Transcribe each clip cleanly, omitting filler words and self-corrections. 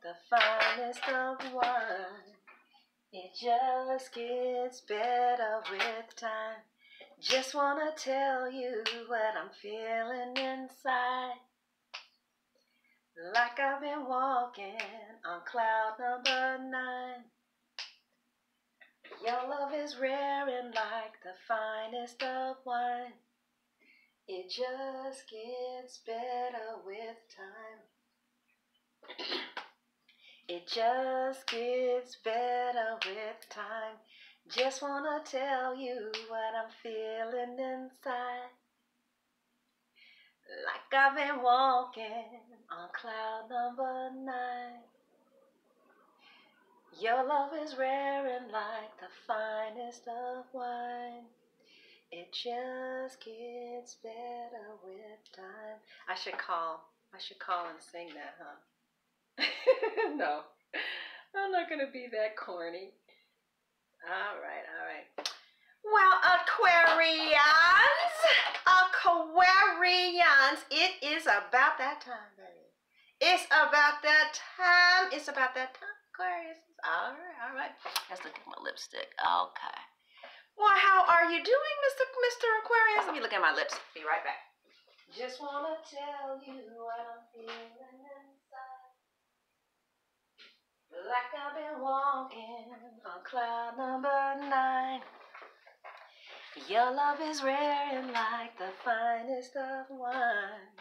the finest of wine. It just gets better with time. Just wanna tell you what I'm feeling inside. Like I've been walking on cloud number 9. Your love is rare and like the finest of wine. It just gets better with time. It just gets better with time. Just wanna tell you what I'm feeling inside. Like I've been walking on cloud number 9. Your love is rare and like the finest of wine. It just gets better with time. I should call and sing that, huh? No, I'm not gonna be that corny. All right. Well, Aquarians, it is about that time, baby. It's about that time. It's about that time, Aquarius. All right. Let's look at my lipstick. Okay. Well, how are you doing, Mr. Aquarius? Let me look at my lips. Be right back. Just wanna tell you what I'm feeling inside. Like I've been walking on cloud number 9. Your love is rare and like the finest of wine.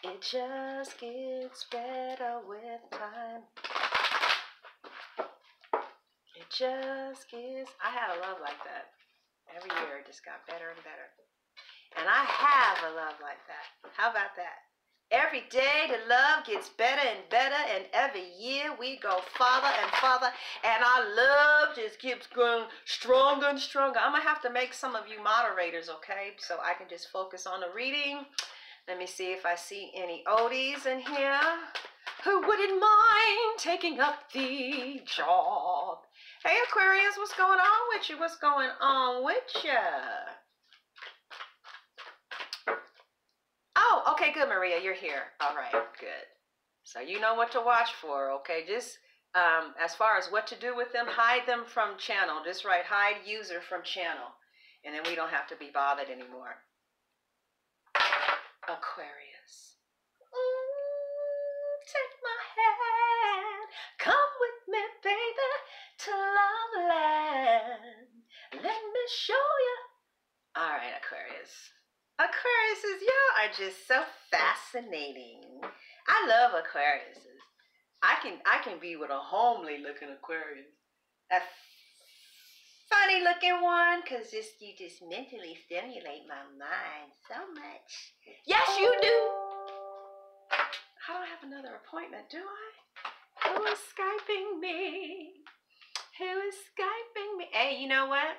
It just gets better with time. It just gets... I had a love like that. Every year it just got better and better. And I have a love like that. How about that? Every day the love gets better and better, and every year we go farther and farther, and our love just keeps growing stronger and stronger. I'm going to have to make some of you moderators, okay, so I can just focus on the reading. Let me see if I see any oldies in here who wouldn't mind taking up the job. Hey, Aquarius, what's going on with you? What's going on with you? Oh, okay, good, Maria. You're here. All right, good. So you know what to watch for, okay? Just as far as what to do with them, hide them from channel. Just write hide user from channel. And then we don't have to be bothered anymore. Aquarius. Take my hand. Come with me, baby, to Love Land. Let me show you. All right, Aquarius. Aquariuses, y'all are just so fascinating. I love Aquariuses. I can be with a homely looking Aquarius. A funny looking one, because you just mentally stimulate my mind so much. Yes, you do. I don't have another appointment, do I? Who is Skyping me? Who is Skyping me? Hey, you know what?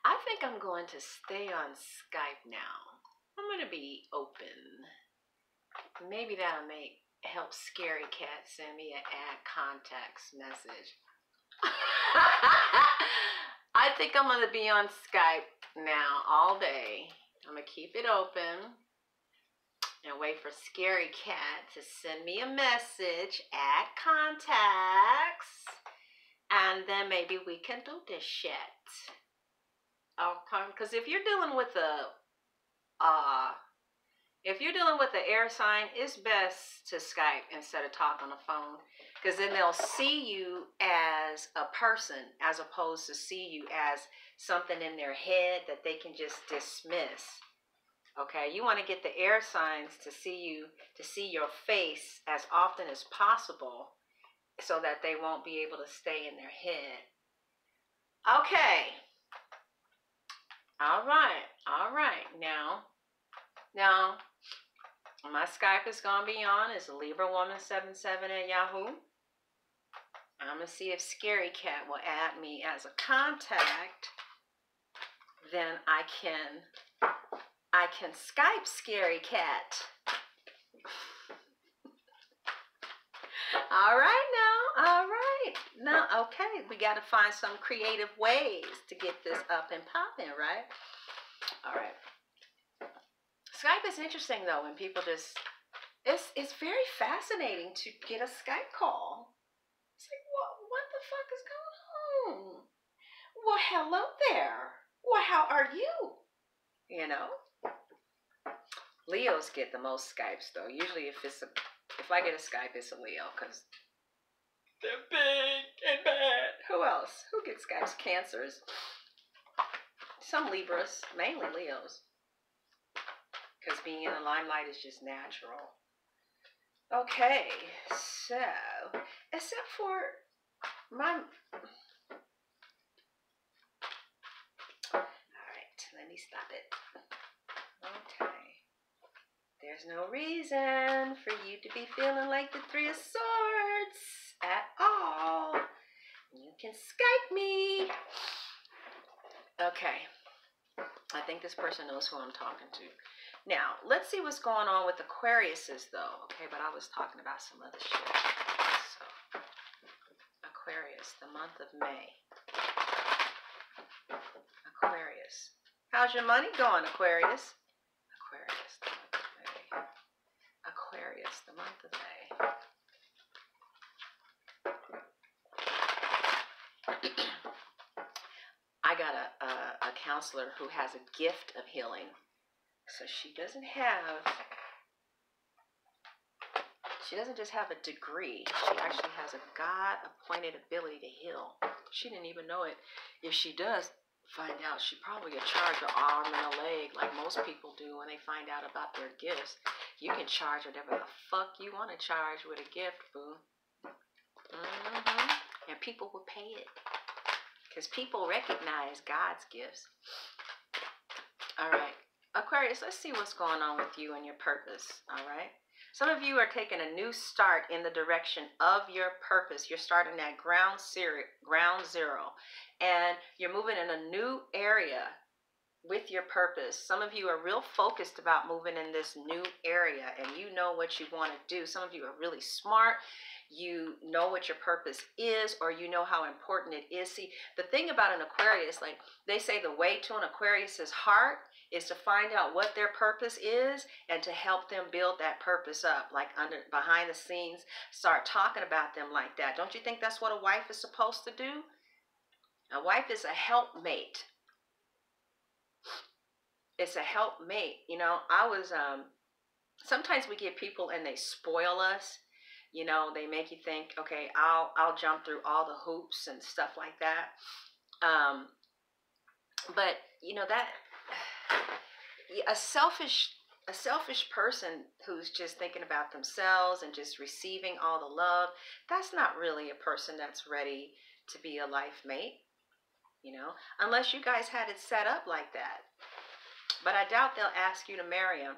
I think I'm going to stay on Skype now. I'm going to be open. Maybe that'll help Scary Cat send me an add contacts message. I think I'm going to be on Skype now all day. I'm going to keep it open and wait for Scary Cat to send me a message, add contacts, and then maybe we can do this shit. Okay, because if you're dealing with the air sign, it's best to Skype instead of talk on the phone, because then they'll see you as a person as opposed to see you as something in their head that they can just dismiss. Okay, you want to get the air signs to see your face as often as possible so that they won't be able to stay in their head. Okay. All right. Now, my Skype is going to be on. It's LibraWoman77 at Yahoo. I'm going to see if Scary Cat will add me as a contact. Then I can Skype Scary Cat. All right. Now, okay, we got to find some creative ways to get this up and popping, right? All right. Skype is interesting, though, when people just, It's very fascinating to get a Skype call. It's like, what the fuck is going on? Well, hello there. Well, how are you? You know? Leos get the most Skypes though. Usually if I get a Skype, it's a Leo, because they're big and bad. Who else? Who gets Skypes? Cancers. Some Libras, mainly Leos. Because being in the limelight is just natural. Okay, so, except for my... Alright, let me stop it. Okay. There's no reason for you to be feeling like the Three of Swords at all. You can Skype me. Okay. I think this person knows who I'm talking to. Now, let's see what's going on with Aquariuses, though. Okay, but I was talking about some other shit. So, Aquarius, the month of May. Aquarius. How's your money going, Aquarius? Aquarius, the month of May. Aquarius, the month of May. I got a counselor who has a gift of healing. So she doesn't just have a degree. She actually has a God-appointed ability to heal. She didn't even know it. If she does find out, she probably will charge an arm and a leg like most people do when they find out about their gifts. You can charge whatever the fuck you want to charge with a gift, boo. And people will pay it. Because people recognize God's gifts. All right. Aquarius, let's see what's going on with you and your purpose, all right? Some of you are taking a new start in the direction of your purpose. You're starting at ground zero, and you're moving in a new area with your purpose. Some of you are real focused about moving in this new area, and you know what you want to do. Some of you are really smart. You know what your purpose is, or you know how important it is. See, the thing about an Aquarius, like they say the way to an Aquarius's heart is to find out what their purpose is and to help them build that purpose up, like behind the scenes, start talking about them like that. Don't you think that's what a wife is supposed to do? A wife is a helpmate. It's a helpmate. You know, sometimes we get people and they spoil us. You know, they make you think, okay, I'll jump through all the hoops and stuff like that. But you know that a selfish person who's just thinking about themselves and just receiving all the love, that's not really a person that's ready to be a life mate. You know, unless you guys had it set up like that. But I doubt they'll ask you to marry them.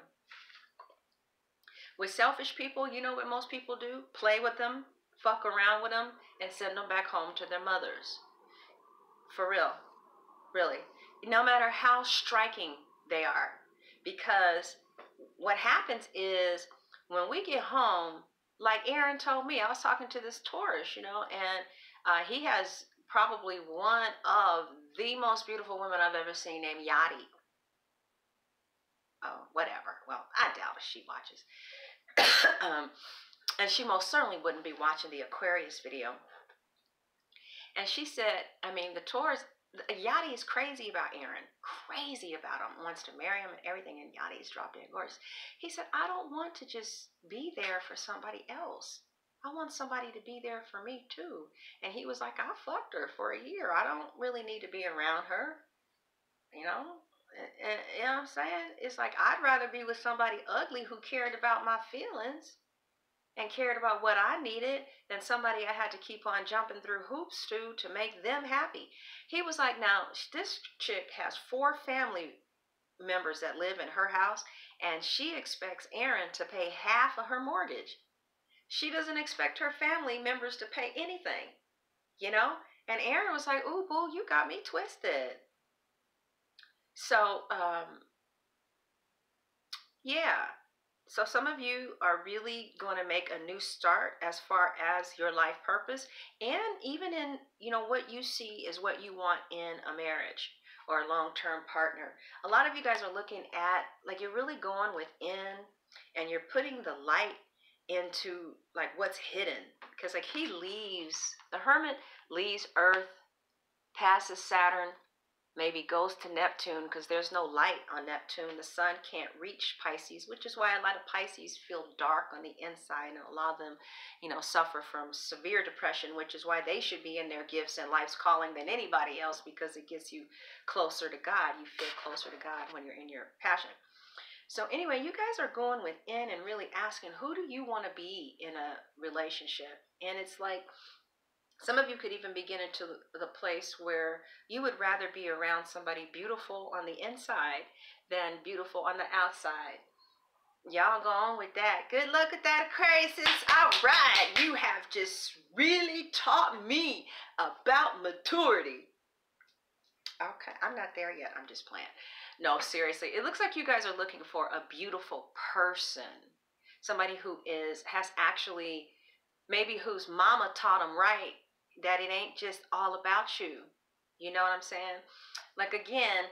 With selfish people, you know what most people do? Play with them, fuck around with them, and send them back home to their mothers. For real. Really. No matter how striking they are. Because what happens is when we get home, like Aaron told me, I was talking to this Taurus, you know, and he has probably one of the most beautiful women I've ever seen named Yachty. Oh, whatever. Well, I doubt if she watches. And she most certainly wouldn't be watching the Aquarius video. And she said, I mean, the Taurus, Yachty is crazy about Aaron. Crazy about him. Wants to marry him and everything. And Yachty is dropped dead gorgeous. He said, I don't want to just be there for somebody else. I want somebody to be there for me too. And he was like, I fucked her for a year. I don't really need to be around her. You know? And you know what I'm saying? It's like, I'd rather be with somebody ugly who cared about my feelings and cared about what I needed than somebody I had to keep on jumping through hoops to make them happy. He was like, now, this chick has 4 family members that live in her house, and she expects Aaron to pay half of her mortgage. She doesn't expect her family members to pay anything, you know? And Aaron was like, ooh, boo, you got me twisted. So, yeah. So some of you are really going to make a new start as far as your life purpose, and even in, you know, what you see is what you want in a marriage or a long-term partner. A lot of you guys are looking at, like, you're really going within and you're putting the light into like what's hidden, because like the hermit leaves Earth, passes Saturn, maybe goes to Neptune, because there's no light on Neptune. The sun can't reach Pisces, which is why a lot of Pisces feel dark on the inside, and a lot of them, suffer from severe depression, which is why they should be in their gifts and life's calling than anybody else, because it gets you closer to God. You feel closer to God when you're in your passion. So anyway, you guys are going within and really asking, who do you want to be in a relationship? And it's like, some of you could even begin into the place where you would rather be around somebody beautiful on the inside than beautiful on the outside. Y'all go on with that. Good luck with that, Aquarius. All right. You have just really taught me about maturity. Okay, I'm not there yet. I'm just playing. No, seriously. It looks like you guys are looking for a beautiful person. Somebody who has actually, maybe whose mama taught them right, that it ain't just all about you. You know what I'm saying? Like, again,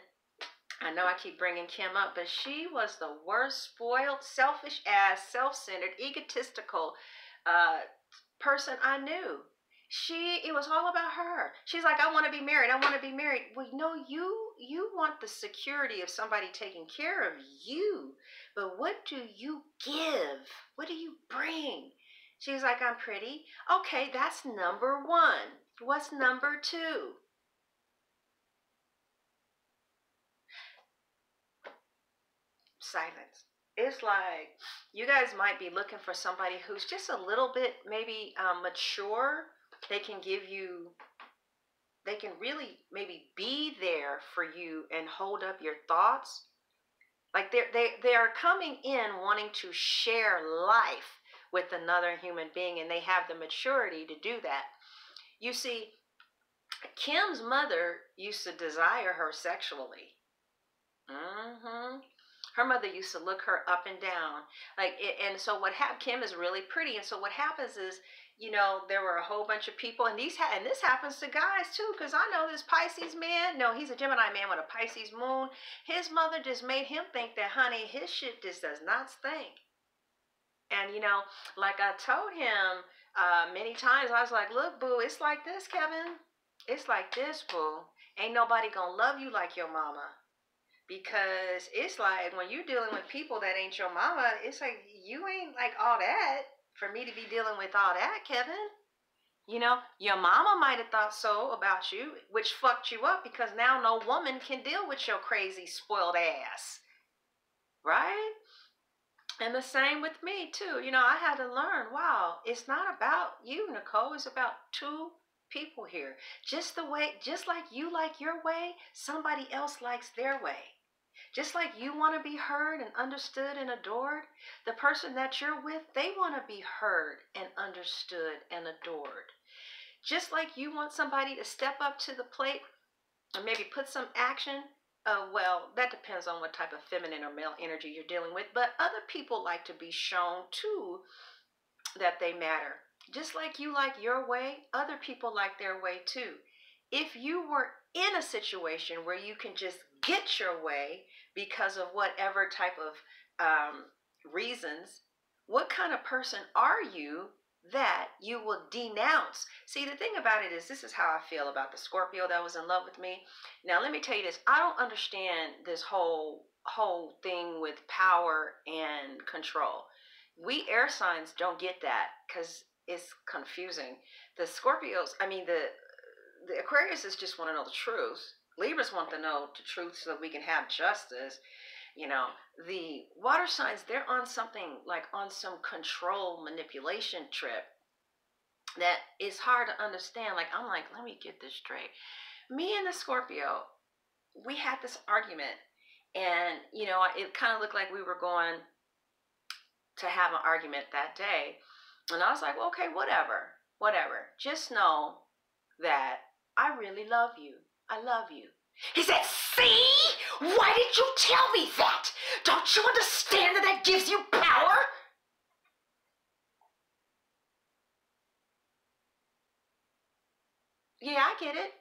I know I keep bringing Kim up, but she was the worst, spoiled, selfish ass, self-centered, egotistical person I knew. It was all about her. She's like, I want to be married. I want to be married. Well, no, you want the security of somebody taking care of you. But what do you give? What do you bring? She's like, I'm pretty. Okay, that's number one. What's number two? Silence. It's like you guys might be looking for somebody who's just a little bit maybe mature. They can really maybe be there for you and hold up your thoughts. Like they are coming in wanting to share life with another human being, and they have the maturity to do that. You see, Kim's mother used to desire her sexually. Her mother used to look her up and down, and so what happened? Kim is really pretty, and so what happens is, there were a whole bunch of people, and this happens to guys too, because I know this Pisces man. No, he's a Gemini man with a Pisces moon. His mother just made him think that, honey, his shit just does not stink. And like I told him many times, I was like, look, boo, it's like this, Kevin. It's like this, boo. Ain't nobody gonna love you like your mama. Because it's like when you're dealing with people that ain't your mama, it's like you ain't like all that for me to be dealing with all that, Kevin. Your mama might have thought so about you, which fucked you up, because now no woman can deal with your crazy spoiled ass. Right? And the same with me too. I had to learn, wow, it's not about you, Nicole. It's about two people here. Just like you like your way, somebody else likes their way. Just like you want to be heard and understood and adored, the person that you're with, they want to be heard and understood and adored. Just like you want somebody to step up to the plate or maybe put some action, well, that depends on what type of feminine or male energy you're dealing with, but other people like to be shown too that they matter. Just like you like your way, other people like their way too. If you were in a situation where you can just get your way because of whatever type of reasons, what kind of person are you that you will denounce? See, the thing about it is, this is how I feel about the Scorpio that was in love with me. Now, let me tell you this. I don't understand this whole thing with power and control. We air signs don't get that because it's confusing. The Scorpios, the Aquarius just want to know the truth. Libras want to know the truth so that we can have justice. The water signs, they're on something like on some control manipulation trip that is hard to understand. Like, I'm like, let me get this straight. Me and the Scorpio, we had this argument, and it kind of looked like we were going to have an argument that day. And I was like, well, okay, whatever. Just know that I really love you. I love you. He said, see? Why did you tell me that? Don't you understand that gives you power? Yeah, I get it.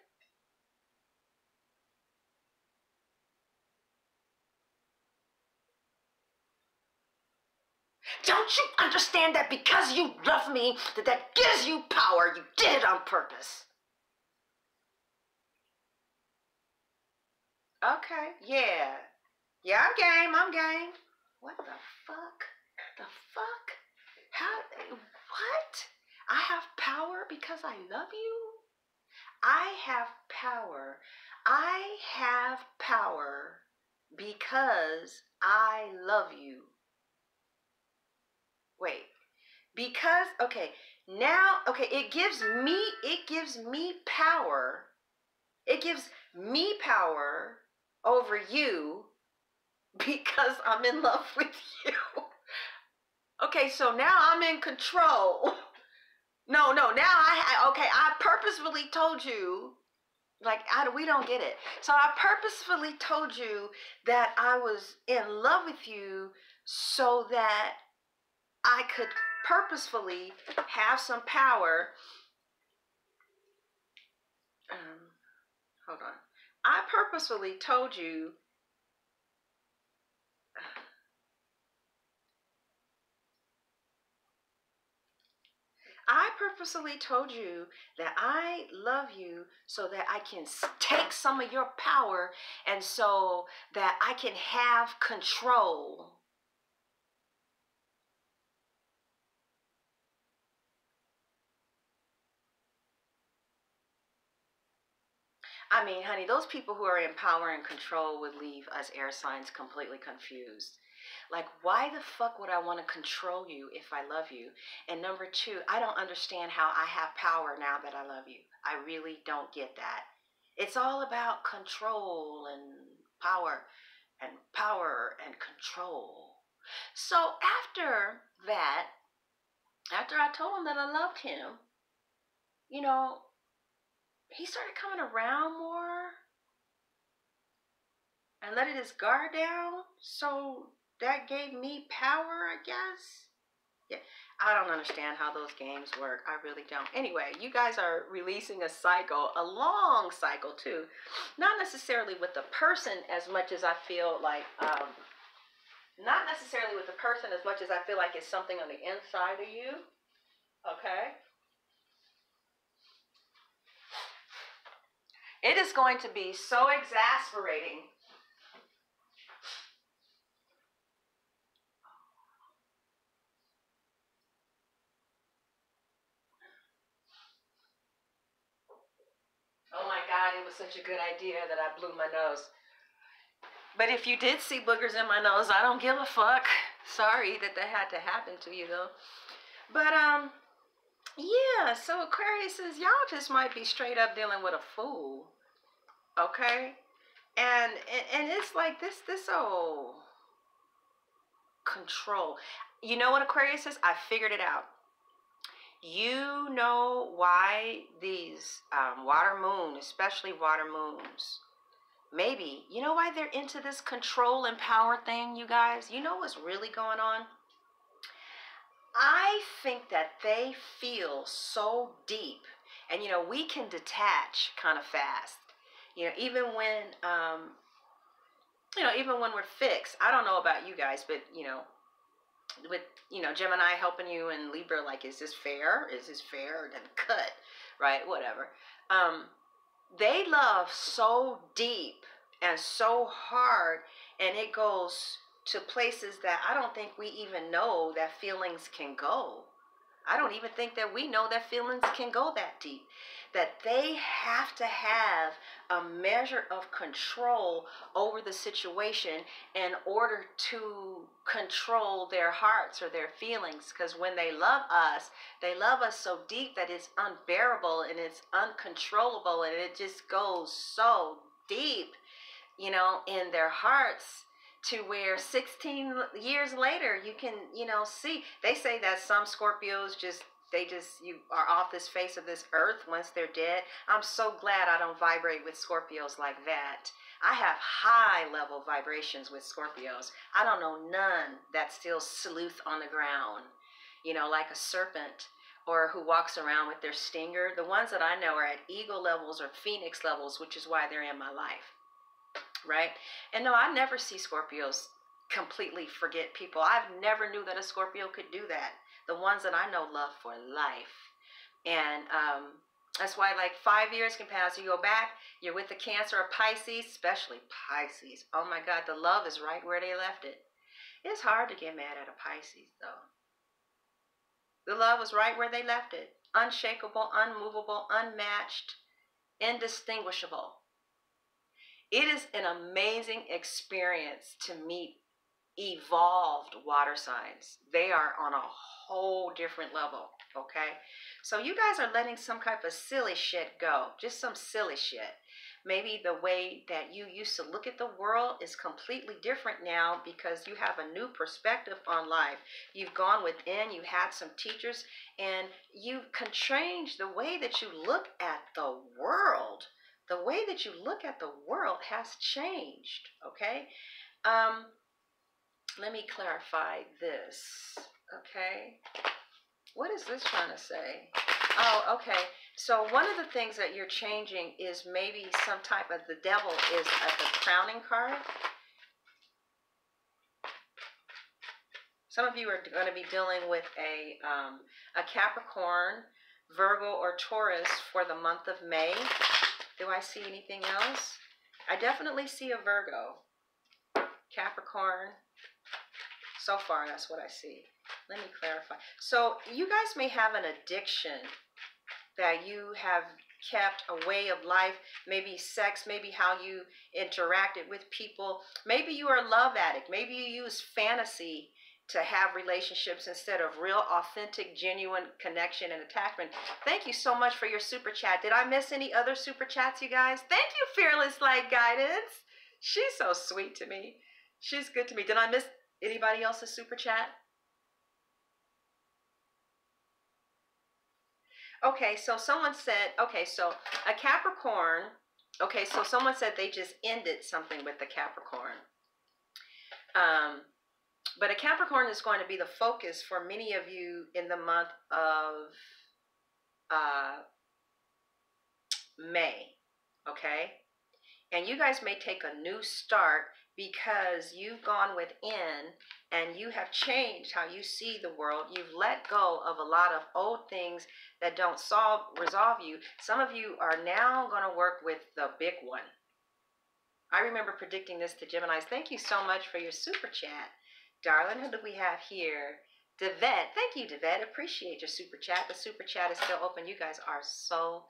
don't you understand that because you love me, that gives you power? You did it on purpose. Okay, yeah. Yeah, I'm game. What the fuck? The fuck? How, what? I have power because I love you? I have power. I have power because I love you. Wait, because, okay, now, okay, it gives me power. It gives me power over you because I'm in love with you. Okay, so now I'm in control. No, now I purposefully told you, like, we don't get it. So I purposefully told you that I was in love with you so that I could purposefully have some power. Hold on. I purposefully told you that I love you so that I can take some of your power and so that I can have control. I mean, honey, those people who are in power and control would leave us air signs completely confused. Like, why the fuck would I want to control you if I love you? And number two, I don't understand how I have power now that I love you. I really don't get that. It's all about control and power and control. So after that, after I told him that I loved him, you know, he started coming around more and letting his guard down. So that gave me power, I guess. Yeah, I don't understand how those games work. I really don't. Anyway, you guys are releasing a cycle, a long cycle too. Not necessarily with the person as much as I feel like, not necessarily with the person as much as I feel like it's something on the inside of you. Okay? It is going to be so exasperating. Oh my God, it was such a good idea that I blew my nose. But if you did see boogers in my nose, I don't give a fuck. Sorry that had to happen to you though. But yeah, so Aquarius says y'all just might be straight up dealing with a fool. Okay? And it's like this old control. You know what Aquarius says? I figured it out. You know why these water moon, especially water moons, maybe, you know why they're into this control and power thing, you guys? You know what's really going on? I think that they feel so deep, and you know, we can detach kind of fast. You know, even when we're fixed. I don't know about you guys, but you know, with Gemini helping you and Libra, like, is this fair? Is this fair? Then cut, right? Whatever. They love so deep and so hard, and it goes to places that I don't think we even know that feelings can go. I don't even think that we know that feelings can go that deep. That they have to have a measure of control over the situation in order to control their hearts or their feelings. Because when they love us so deep that it's unbearable and it's uncontrollable, and it just goes so deep, you know, in their hearts, to where 16 years later you can, you know, see. They say that some Scorpios you are off this face of this earth once they're dead. I'm so glad I don't vibrate with Scorpios like that. I have high level vibrations with Scorpios. I don't know none that still sleuth on the ground, you know, like a serpent, or who walks around with their stinger. The ones that I know are at eagle levels or phoenix levels, which is why they're in my life. Right? And no, I never see Scorpios completely forget people. I've never knew that a Scorpio could do that. The ones that I know love for life. And that's why like 5 years can pass. You go back, you're with the Cancer or Pisces, especially Pisces. Oh my God, the love is right where they left it. It's hard to get mad at a Pisces though. The love was right where they left it. Unshakable, unmovable, unmatched, indistinguishable. It is an amazing experience to meet evolved water signs. They are on a whole different level, okay? So you guys are letting some type of silly shit go, just some silly shit. Maybe the way that you used to look at the world is completely different now because you have a new perspective on life. You've gone within, you had some teachers, and you can change the way that you look at the world. The way that you look at the world has changed, okay? Let me clarify this, okay? What is this trying to say? Oh, okay. So one of the things that you're changing is maybe some type of, the devil is at the crowning card. Some of you are going to be dealing with a Capricorn, Virgo, or Taurus for the month of May. Do I see anything else? I definitely see a Virgo, Capricorn. So far, that's what I see. Let me clarify. So you guys may have an addiction that you have kept, a way of life, maybe sex, maybe how you interacted with people. Maybe you are a love addict. Maybe you use fantasy to have relationships instead of real, authentic, genuine connection and attachment. Thank you so much for your super chat. Did I miss any other super chats, you guys? Thank you, Fearless Light Guidance. She's so sweet to me. She's good to me. Did I miss anybody else's super chat? Okay, so someone said, okay, so a Capricorn, okay, so someone said they just ended something with the Capricorn. But a Capricorn is going to be the focus for many of you in the month of May, okay? And you guys may take a new start because you've gone within and you have changed how you see the world. You've let go of a lot of old things that don't resolve you. Some of you are now going to work with the big one. I remember predicting this to Geminis. Thank you so much for your super chat. Darling, who do we have here? Devette. Thank you, Devette. Appreciate your super chat. The super chat is still open. You guys are so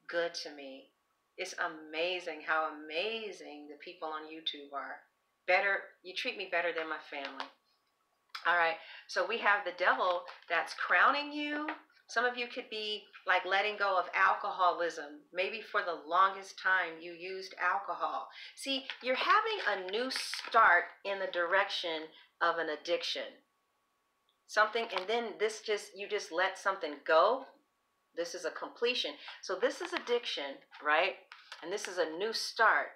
good to me. It's amazing how amazing the people on YouTube are. Better, you treat me better than my family. All right, so we have the devil that's crowning you. Some of you could be like letting go of alcoholism. Maybe for the longest time you used alcohol. See, you're having a new start in the direction of an addiction. Something, and then this you just let something go. This is a completion. So this is addiction, right? And this is a new start.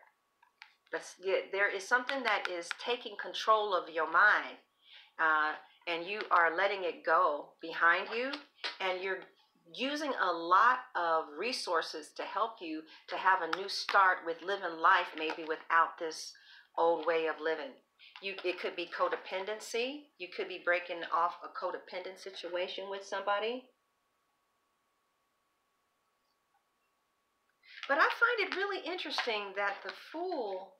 There is something that is taking control of your mind. And you are letting it go behind you. And you're using a lot of resources to help you to have a new start with living life, maybe without this old way of living. It could be codependency. You could be breaking off a codependent situation with somebody. But I find it really interesting that the Fool,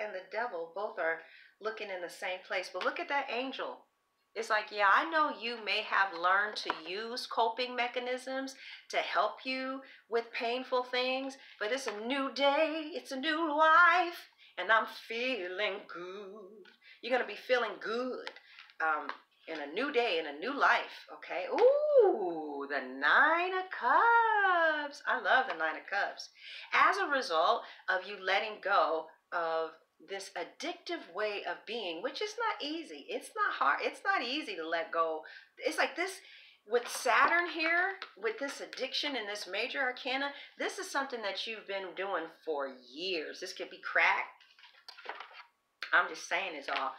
and the devil both are looking in the same place. But look at that angel. It's like, yeah, I know you may have learned to use coping mechanisms to help you with painful things, but it's a new day, it's a new life, and I'm feeling good. You're going to be feeling good in a new day, in a new life, okay? Ooh, the 9 of Cups. I love the 9 of Cups. As a result of you letting go of this addictive way of being, which is not easy. It's not hard. It's not easy to let go. It's like this with Saturn here, with this addiction and this major arcana. This is something that you've been doing for years. This could be crack. I'm just saying it's all.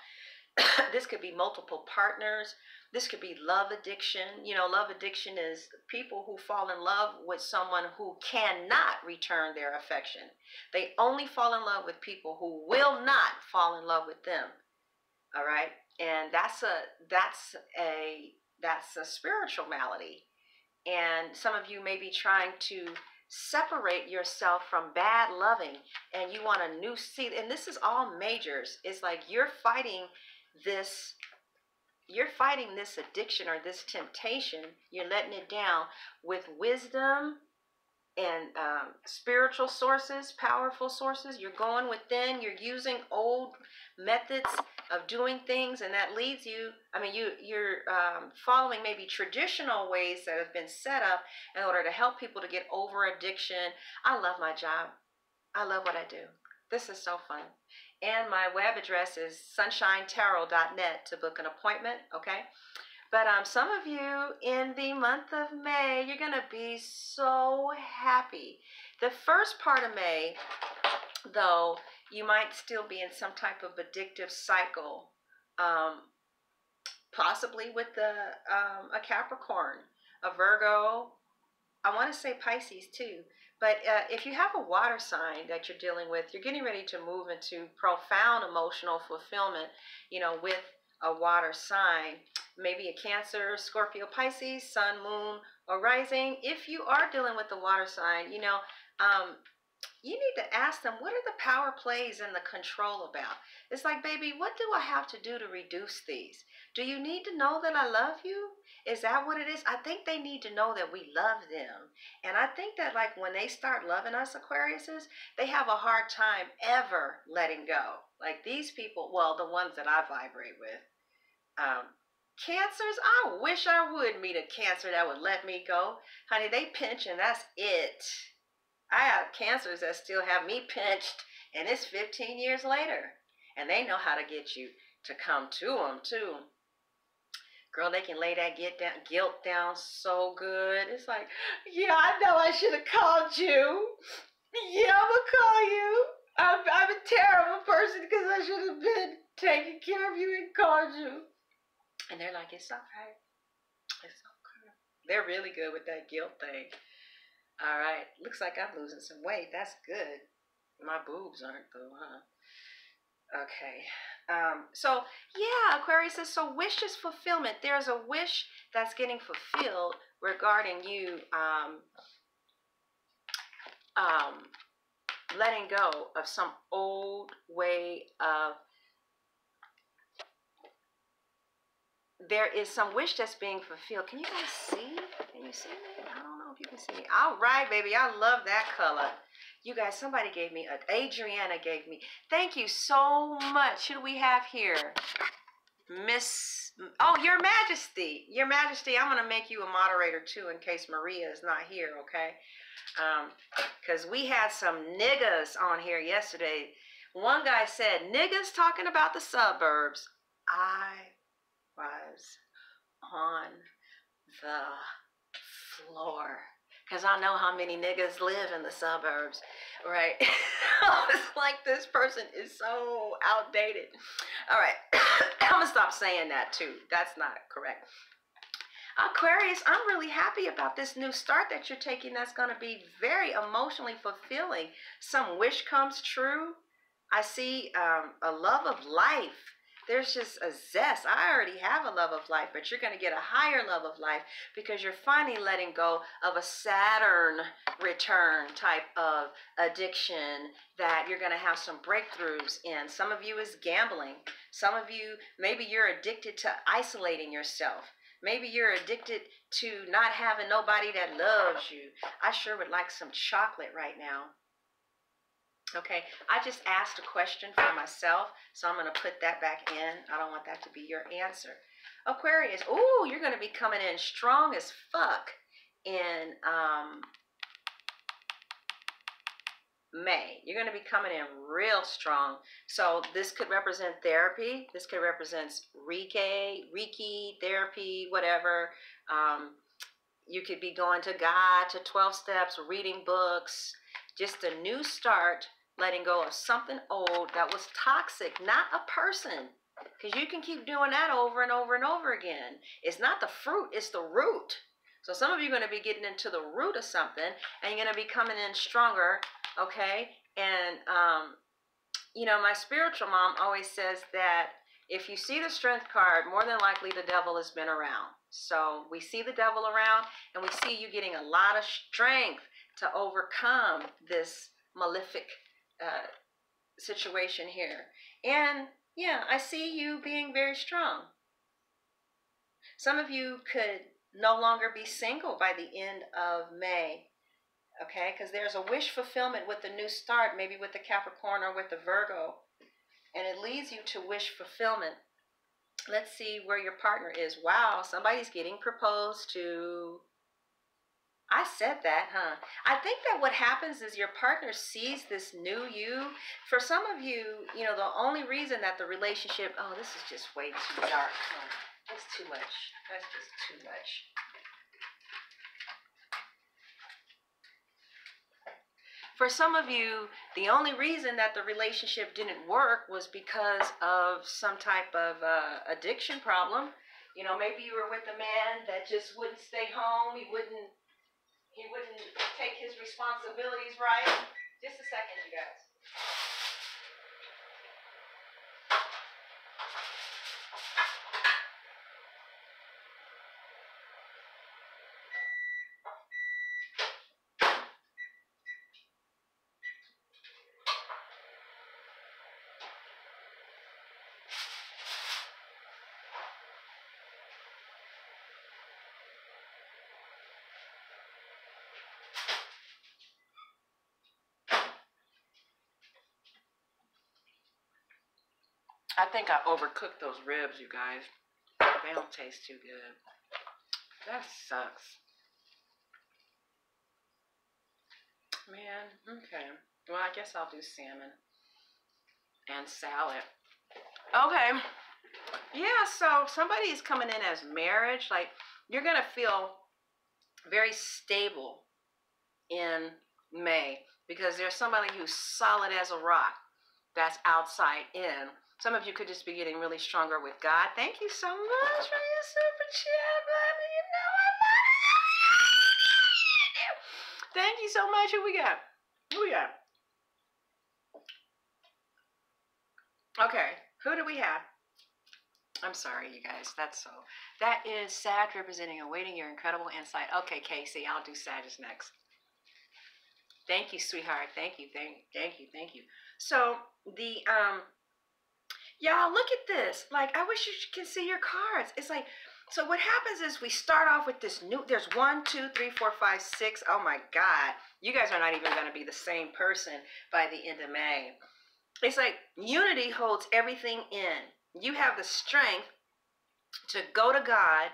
This could be multiple partners. This could be love addiction. You know, love addiction is people who fall in love with someone who cannot return their affection. They only fall in love with people who will not fall in love with them. All right? And that's a spiritual malady. And some of you may be trying to separate yourself from bad loving, and you want a new seed. And this is all majors. It's like you're fighting this addiction or this temptation. You're letting it down with wisdom and spiritual sources, powerful sources. You're going within. You're using old methods of doing things, and that leads you. I mean, you're following maybe traditional ways that have been set up in order to help people to get over addiction. I love my job. I love what I do. This is so fun. And my web address is sunshinetarot.net to book an appointment, okay? But some of you in the month of May, you're going to be so happy. The first part of May, though, you might still be in some type of addictive cycle, possibly with a Capricorn, a Virgo. I want to say Pisces too. But if you have a water sign that you're dealing with, you're getting ready to move into profound emotional fulfillment, you know, with a water sign. Maybe a Cancer, Scorpio, Pisces, Sun, Moon, or Rising. If you are dealing with the water sign, you know, you need to ask them, what are the power plays and the control about? It's like, baby, what do I have to do to reduce these? Do you need to know that I love you? Is that what it is? I think they need to know that we love them. And I think that, like, when they start loving us, Aquariuses, they have a hard time ever letting go. Like these people, well, the ones that I vibrate with. Cancers, I wish I would meet a Cancer that would let me go. Honey, they pinch and that's it. I have Cancers that still have me pinched, and it's 15 years later. And they know how to get you to come to them, too. Girl, they can lay that guilt down so good. It's like, yeah, I know I should have called you. Yeah, I'm going to call you. I'm a terrible person because I should have been taking care of you and called you. And they're like, it's all right. It's okay. They're really good with that guilt thing. All right. Looks like I'm losing some weight. That's good. My boobs aren't though, huh? Okay. So, yeah, Aquarius says, so wish is fulfillment. There's a wish that's getting fulfilled regarding you letting go of some old way of. There is some wish that's being fulfilled. Can you guys see? Can you see me? I don't know if you can see me. All right, baby. I love that color. You guys, somebody gave me, Adriana gave me. Thank you so much. Who do we have here? Miss, oh, Your Majesty. Your Majesty, I'm going to make you a moderator too in case Maria is not here, okay? Because we had some niggas on here yesterday. One guy said, niggas talking about the suburbs. I was on the floor because I know how many niggas live in the suburbs, right? It's like this person is so outdated. All right, I'm gonna stop saying that too. That's not correct. Aquarius, I'm really happy about this new start that you're taking. That's going to be very emotionally fulfilling. Some wish comes true. I see a love of life. There's just a zest. I already have a love of life, but you're going to get a higher love of life because you're finally letting go of a Saturn return type of addiction that you're going to have some breakthroughs in. Some of you is gambling. Some of you, maybe you're addicted to isolating yourself. Maybe you're addicted to not having nobody that loves you. I sure would like some chocolate right now. Okay, I just asked a question for myself, so I'm going to put that back in. I don't want that to be your answer. Aquarius, ooh, you're going to be coming in strong as fuck in May. You're going to be coming in real strong. So this could represent therapy. This could represent Reiki, therapy, whatever. You could be going to God, to 12 steps, reading books. Just a new start, letting go of something old that was toxic. Not a person. Because you can keep doing that over and over and over again. It's not the fruit, it's the root. So some of you are going to be getting into the root of something, and you're going to be coming in stronger, okay? And, you know, my spiritual mom always says that if you see the strength card, more than likely the devil has been around. So we see the devil around, and we see you getting a lot of strength to overcome this malefic situation here. And yeah, I see you being very strong. Some of you could no longer be single by the end of May, okay? Because there's a wish fulfillment with the new start, maybe with the Capricorn or with the Virgo, and it leads you to wish fulfillment. Let's see where your partner is. Wow, somebody's getting proposed to. I said that, huh? I think that what happens is your partner sees this new you. For some of you, you know, the only reason that the relationship, oh, this is just way too dark. Huh? That's too much. That's just too much. For some of you, the only reason that the relationship didn't work was because of some type of addiction problem. You know, maybe you were with a man that just wouldn't stay home. He wouldn't take his responsibilities right. Just a second, you guys. I think I overcooked those ribs, you guys. They don't taste too good. That sucks. Man, okay. Well, I guess I'll do salmon and salad. Okay. Yeah, so somebody is coming in as marriage. Like, you're going to feel very stable in May because there's somebody who's solid as a rock that's outside in. Some of you could just be getting really stronger with God. Thank you so much for your super chat, baby. You know I love you. Thank you so much. Who we got? Who we got? Okay, who do we have? I'm sorry, you guys. That is Sag representing awaiting your incredible insight. Okay, Casey, I'll do Sag's next. Thank you, sweetheart. Thank you. So the y'all, look at this. Like, I wish you can see your cards. It's like, so what happens is we start off with this new, there's 1, 2, 3, 4, 5, 6. Oh my God. You guys are not even going to be the same person by the end of May. It's like unity holds everything in. You have the strength to go to God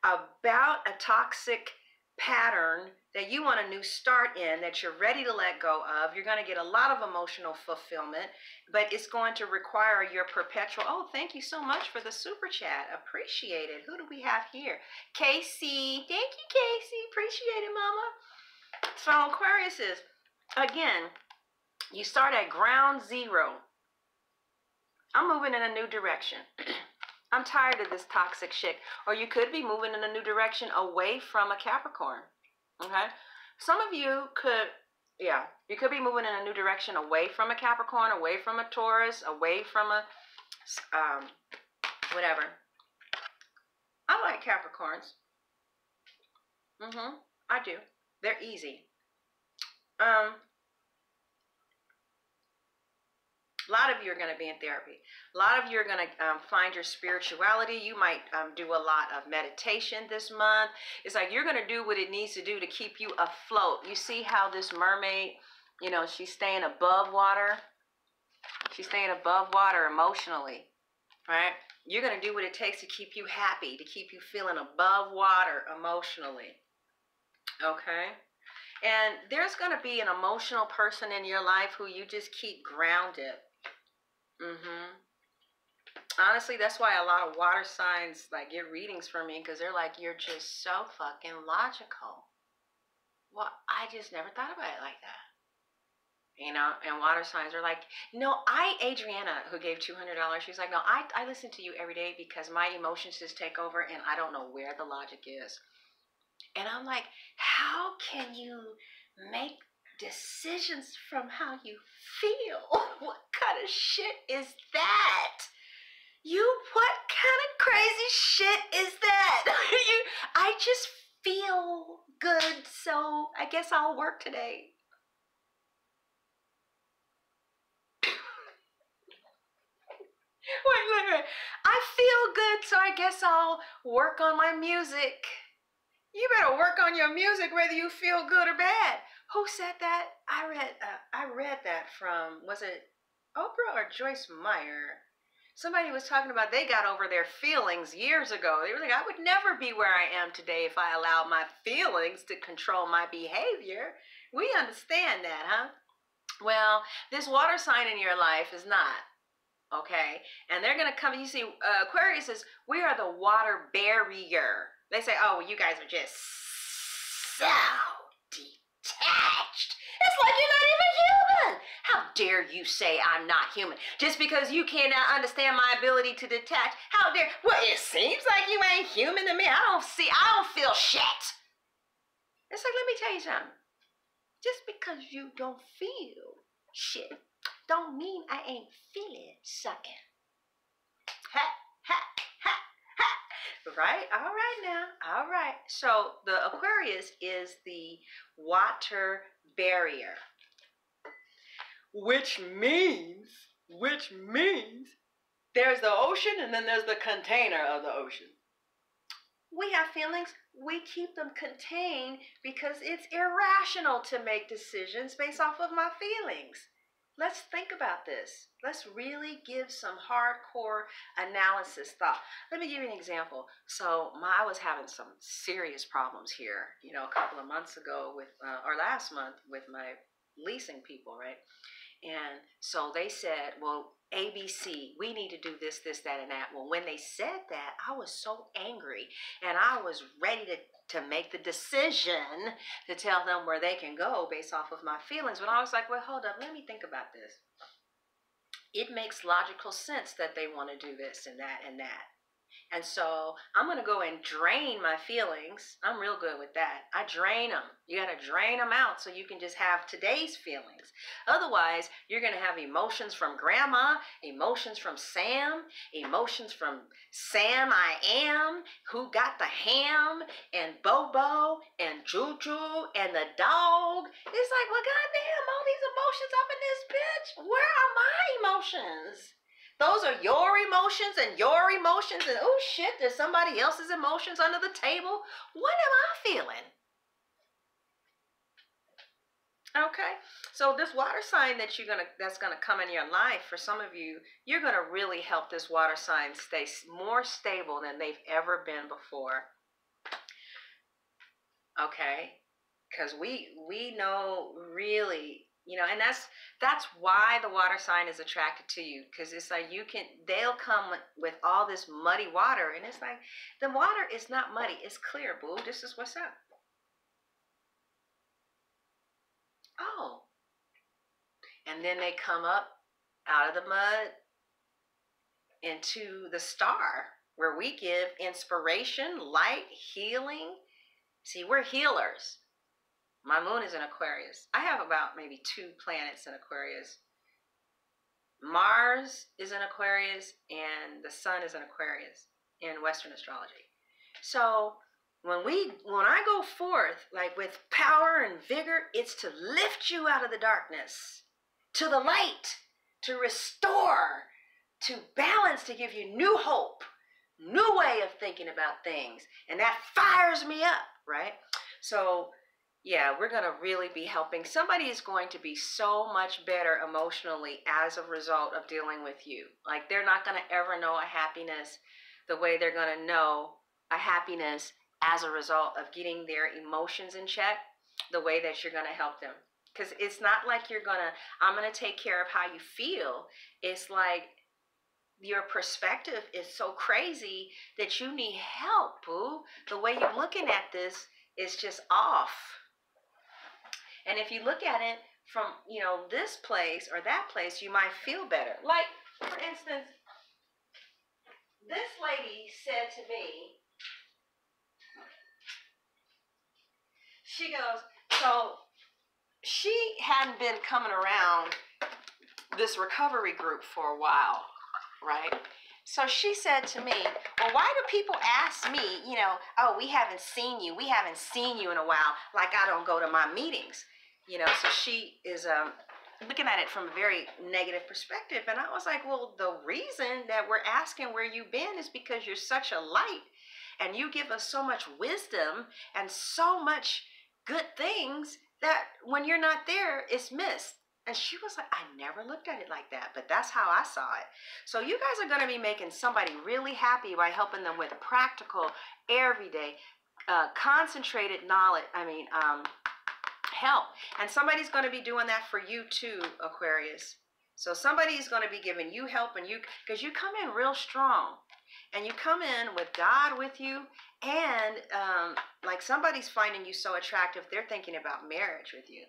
about a toxic pattern that you want a new start in, that you're ready to let go of. You're going to get a lot of emotional fulfillment, but it's going to require your perpetual, oh, thank you so much for the super chat. Appreciate it. Who do we have here? Casey. Thank you, Casey. Appreciate it, mama. So Aquarius is, again, you start at ground zero. I'm moving in a new direction. I'm tired of this toxic shit. Or you could be moving in a new direction away from a Capricorn. Okay? Some of you could, yeah, you could be moving in a new direction away from a Capricorn, away from a Taurus, away from a, whatever. I like Capricorns. I do. They're easy. A lot of you are going to be in therapy. A lot of you are going to find your spirituality. You might do a lot of meditation this month. It's like you're going to do what it needs to do to keep you afloat. You see how this mermaid, you know, she's staying above water. She's staying above water emotionally, right? You're going to do what it takes to keep you happy, to keep you feeling above water emotionally, okay? And there's going to be an emotional person in your life who you just keep grounded. Honestly, that's why a lot of water signs like get readings from me, because they're like, you're just so fucking logical. Well, I just never thought about it like that. You know, and water signs are like, no, Adriana, who gave $200, she's like, no, I listen to you every day because my emotions just take over and I don't know where the logic is. And I'm like, how can you make decisions from how you feel? What kind of shit is that? What kind of crazy shit is that? I just feel good, so I guess I'll work today. Wait. I feel good, so I guess I'll work on my music. You better work on your music whether you feel good or bad. Who said that? I read that from, was it Oprah or Joyce Meyer? Somebody was talking about they got over their feelings years ago. They were like, I would never be where I am today if I allowed my feelings to control my behavior. We understand that, huh? Well, this water sign in your life is not. Okay, and they're gonna come. You see, Aquarius says we are the water barrier. They say, "Oh, well, you guys are just so detached. It's like you're not even human. How dare you say I'm not human just because you cannot understand my ability to detach? How dare? Well, it seems like you ain't human to me. I don't feel shit. It's like, let me tell you something. Just because you don't feel shit don't mean I ain't feeling sucking. Ha, ha, ha, ha. Right? All right now. All right. So the Aquarius is the water barrier. Which means there's the ocean and then there's the container of the ocean. We have feelings. We keep them contained because it's irrational to make decisions based off of my feelings. Let's think about this. Let's really give some hardcore analysis thought. Let me give you an example. So I was having some serious problems here, a couple of months ago or last month with my leasing people, right? And so they said, well, ABC, we need to do this, that, and that. Well, when they said that, I was so angry and I was ready to make the decision to tell them where they can go based off of my feelings. But I was like, well, hold up, let me think about this. It makes logical sense that they want to do this and that and that. And so I'm going to go and drain my feelings. I'm real good with that. I drain them. You got to drain them out so you can just have today's feelings. Otherwise, you're going to have emotions from grandma, emotions from Sam, emotions from Sam I Am, who got the ham, and Bobo, and Juju, and the dog. It's like, well, goddamn, all these emotions up in this bitch. Where are my emotions? Those are your emotions and oh shit, there's somebody else's emotions under the table. What am I feeling? Okay, so this water sign that's gonna come in your life, for some of you, you're gonna really help this water sign stay more stable than they've ever been before. Okay, because we know really. And that's why the water sign is attracted to you, because it's like they'll come with all this muddy water, and it's like, the water is not muddy, it's clear, boo. This is what's up. Oh. And then they come up out of the mud into the star, where we give inspiration, light, healing. See, we're healers. My moon is in Aquarius. I have about maybe 2 planets in Aquarius. Mars is in Aquarius and the sun is in Aquarius in Western astrology. So when I go forth like with power and vigor, it's to lift you out of the darkness to the light, to restore, to balance, to give you new hope, new way of thinking about things. And that fires me up, right? So yeah, we're going to really be helping. Somebody is going to be so much better emotionally as a result of dealing with you. Like, they're not going to ever know a happiness the way they're going to know a happiness as a result of getting their emotions in check, the way that you're going to help them. Because it's not like I'm going to take care of how you feel. It's like your perspective is so crazy that you need help, boo. The way you're looking at this is just off. And if you look at it from, you know, this place or that place, you might feel better. Like, for instance, this lady said to me, she goes, so she hadn't been coming around this recovery group for a while, right? So she said to me, well, why do people ask me, you know, oh, we haven't seen you in a while, like I don't go to my meetings, you know? So she is looking at it from a very negative perspective. And I was like, well, the reason that we're asking where you've been is because you're such a light and you give us so much wisdom and so much good things that when you're not there, it's missed. And she was like, I never looked at it like that, but that's how I saw it. So you guys are going to be making somebody really happy by helping them with practical, everyday, concentrated knowledge, help. And somebody's going to be doing that for you too, Aquarius. So somebody's going to be giving you help, and because you come in real strong. And you come in with God with you, and like somebody's finding you so attractive, they're thinking about marriage with you.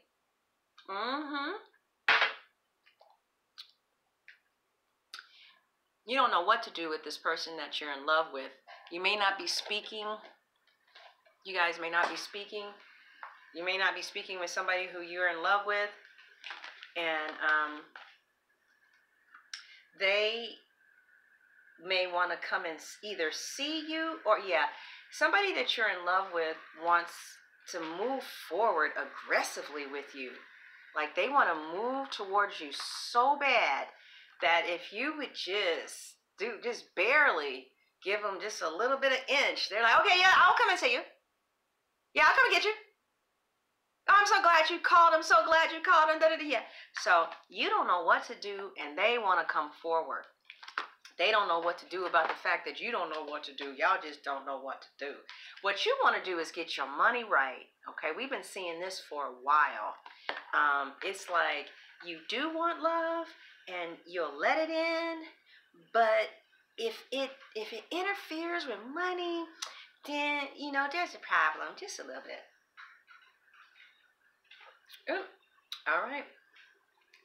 You don't know what to do with this person that you're in love with. You may not be speaking. You guys may not be speaking. You may not be speaking with somebody who you're in love with. And they may want to come and either see you or, somebody that you're in love with wants to move forward aggressively with you. Like they want to move towards you so bad that if you would just barely give them just a little bit of inch, they're like, okay, yeah, I'll come and see you. Yeah, I'll come and get you. Oh, I'm so glad you called. I'm so glad you called. Yeah. So you don't know what to do, and they want to come forward. They don't know what to do about the fact that you don't know what to do. Y'all just don't know what to do. What you want to do is get your money right. Okay, we've been seeing this for a while. It's like you do want love, and you'll let it in, but if it interferes with money, then you know there's a problem, just a little bit. Ooh, all right.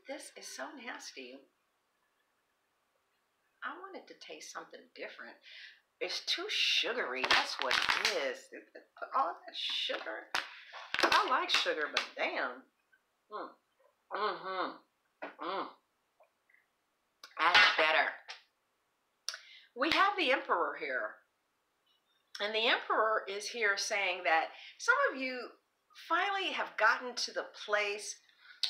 This is so nasty. I want it to taste something different. It's too sugary. That's what it is. All that sugar. I like sugar, but damn. That's better. We have the Emperor here. And the Emperor is here saying that some of you finally have gotten to the place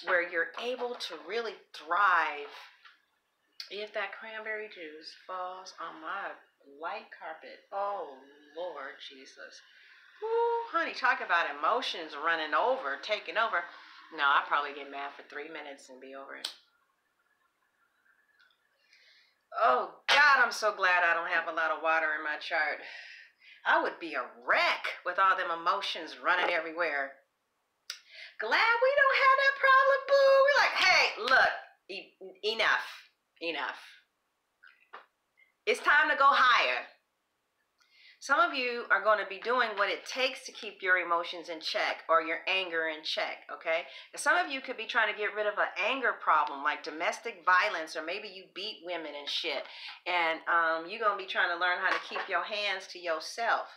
where you're able to really thrive. If that cranberry juice falls on my light carpet, oh Lord Jesus. Woo, honey, talk about emotions running over, taking over. No, I'd probably get mad for 3 minutes and be over it. Oh God, I'm so glad I don't have a lot of water in my chart. I would be a wreck with all them emotions running everywhere. Glad we don't have that problem, boo. We're like, hey, look, enough. It's time to go higher. Some of you are going to be doing what it takes to keep your emotions in check or your anger in check, okay? And some of you could be trying to get rid of an anger problem like domestic violence, or maybe you beat women and shit. And you're going to be trying to learn how to keep your hands to yourself,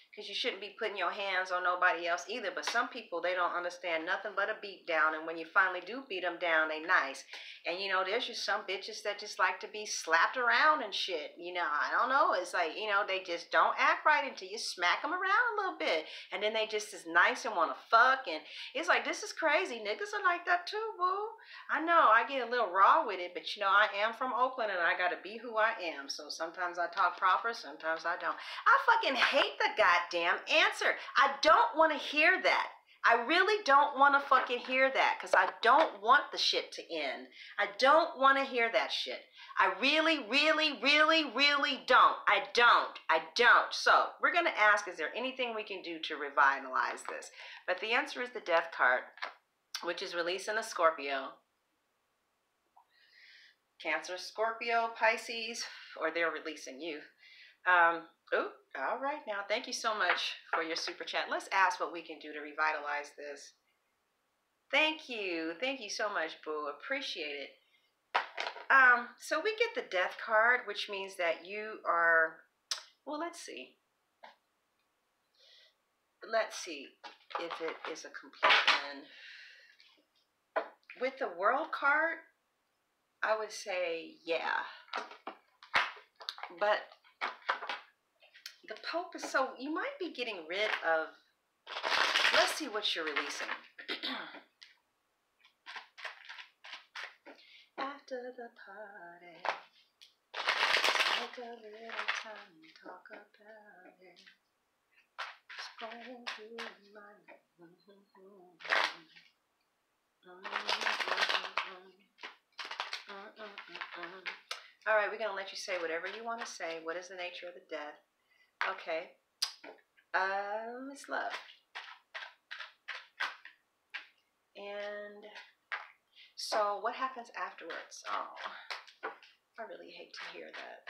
because you shouldn't be putting your hands on nobody else either. But some people, they don't understand nothing but a beat down. And when you finally do beat them down, they nice. And, you know, there's just some bitches that just like to be slapped around and shit. You know, I don't know. It's like, you know, they just don't act right until you smack them around a little bit. And then they just is nice and want to fuck. And it's like, this is crazy. Niggas are like that too, boo. I know, I get a little raw with it. But, you know, I am from Oakland and I got to be who I am. So sometimes I talk proper, sometimes I don't. I fucking hate the goddamn answer. I don't want to hear that. I really don't want to fucking hear that, because I don't want the shit to end. I don't want to hear that shit. I really don't. I don't. So we're going to ask, is there anything we can do to revitalize this? But the answer is the Death card, which is releasing a Scorpio. Cancer, Scorpio, Pisces, or they're releasing you. All right now. Thank you so much for your super chat. Let's ask what we can do to revitalize this. Thank you. Thank you so much, Boo. Appreciate it. So we get the death card, which means that you are, well, let's see. Let's see if it is a complete end. With the world card, I would say, yeah. But the Pope is, so you might be getting rid of, let's see what you're releasing. After the party, take a little time and talk about it. It's going through my mind. All right, we're going to let you say whatever you want to say. What is the nature of the death? Okay. It's love. And so what happens afterwards? Oh, I really hate to hear that.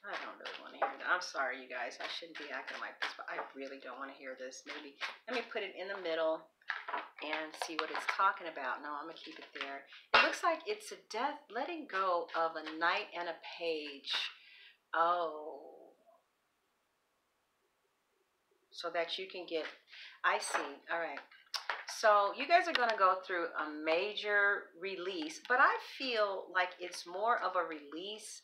I don't really want to hear that. I'm sorry, you guys. I shouldn't be acting like this, but I really don't want to hear this. Maybe let me put it in the middle and see what it's talking about. No, I'm going to keep it there. It looks like it's a death, letting go of a knight and a page. Oh. So that you can get, I see. All right. So you guys are going to go through a major release, but I feel like it's more of a release.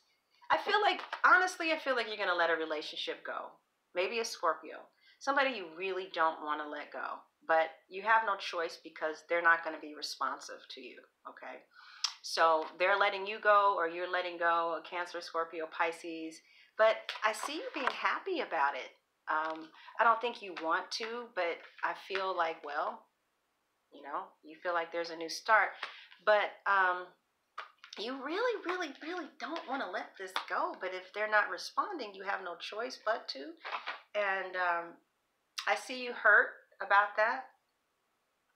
I feel like, honestly, I feel like you're going to let a relationship go. Maybe a Scorpio. Somebody you really don't want to let go. But you have no choice because they're not going to be responsive to you, okay? So they're letting you go or you're letting go, a Cancer, Scorpio, Pisces. But I see you being happy about it. I don't think you want to, but I feel like, well, you know, you feel like there's a new start. But you really, really, really don't want to let this go. But if they're not responding, you have no choice but to. And I see you hurt about that.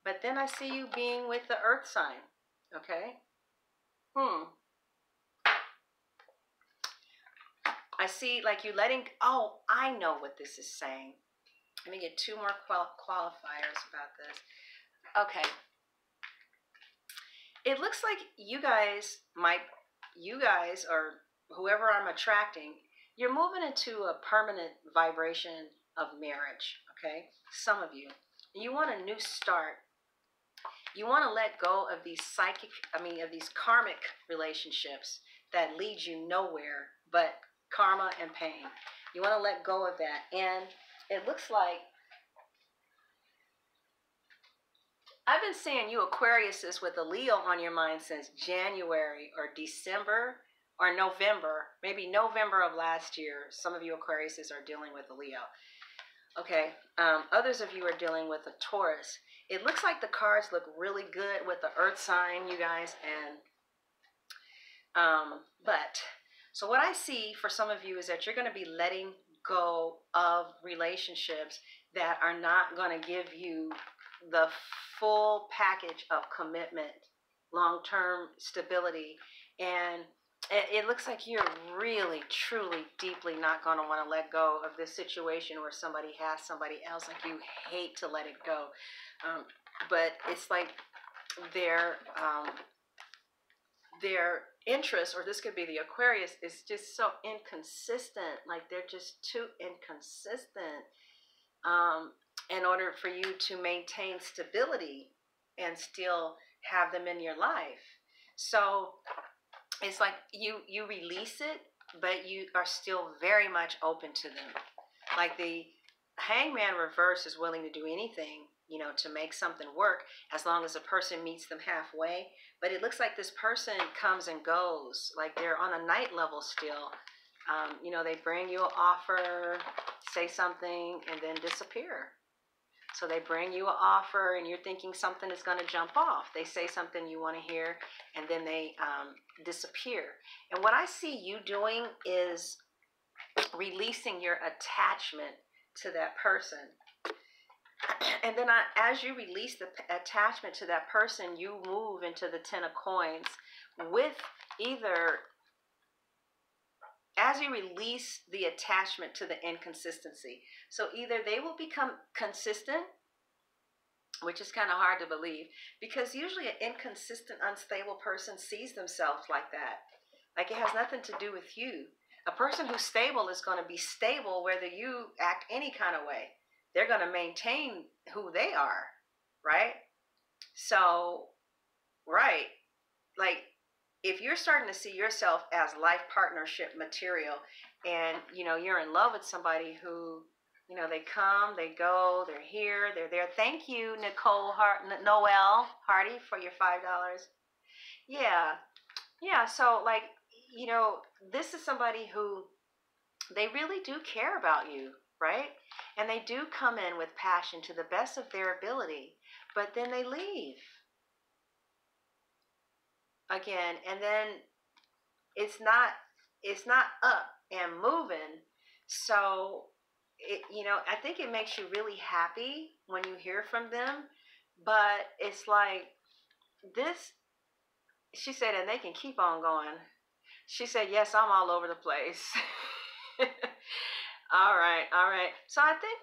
But then I see you being with the earth sign. Okay? I see like you letting, oh, I know what this is saying. Let me get two more qualifiers about this. Okay. It looks like you guys or whoever I'm attracting, you're moving into a permanent vibration of marriage, okay? Some of you. You want a new start. You want to let go of these of these karmic relationships that lead you nowhere but karma and pain. You want to let go of that. And it looks like I've been seeing you Aquariuses with a Leo on your mind since January or December or November, maybe November of last year. Some of you Aquariuses are dealing with a Leo. Okay, others of you are dealing with a Taurus. It looks like the cards look really good with the earth sign, you guys. And so what I see for some of you is that you're going to be letting go of relationships that are not going to give you the full package of commitment, long-term stability. And it looks like you're really, truly, deeply not going to want to let go of this situation where somebody has somebody else. Like you hate to let it go. But it's like their interest, or this could be the Aquarius, is just so inconsistent. Like they're just too inconsistent in order for you to maintain stability and still have them in your life. So it's like you release it, but you are still very much open to them. Like the Hangman reverse is willing to do anything, you know, to make something work as long as a person meets them halfway. But it looks like this person comes and goes, like they're on a night level still. You know, they bring you an offer, say something, and then disappear. So they bring you an offer and you're thinking something is going to jump off. They say something you want to hear and then they disappear. And what I see you doing is releasing your attachment to that person. And then as you release the attachment to that person, you move into the 10 of coins with either as you release the attachment to the inconsistency. So either they will become consistent, which is kind of hard to believe, because usually an inconsistent, unstable person sees themselves like that. Like it has nothing to do with you. A person who's stable is going to be stable whether you act any kind of way. They're going to maintain who they are, right? So, right, like if you're starting to see yourself as life partnership material, and you're in love with somebody who, they come, they go, they're here, they're there. Thank you, Noel Hardy, for your $5. Yeah. So like, this is somebody who, they really do care about you, right? And they do come in with passion to the best of their ability, but then they leave again, and then it's not up and moving. So I think it makes you really happy when you hear from them, but it's like this. She said, and they can keep on going. She said, yes, I'm all over the place. All right. So I think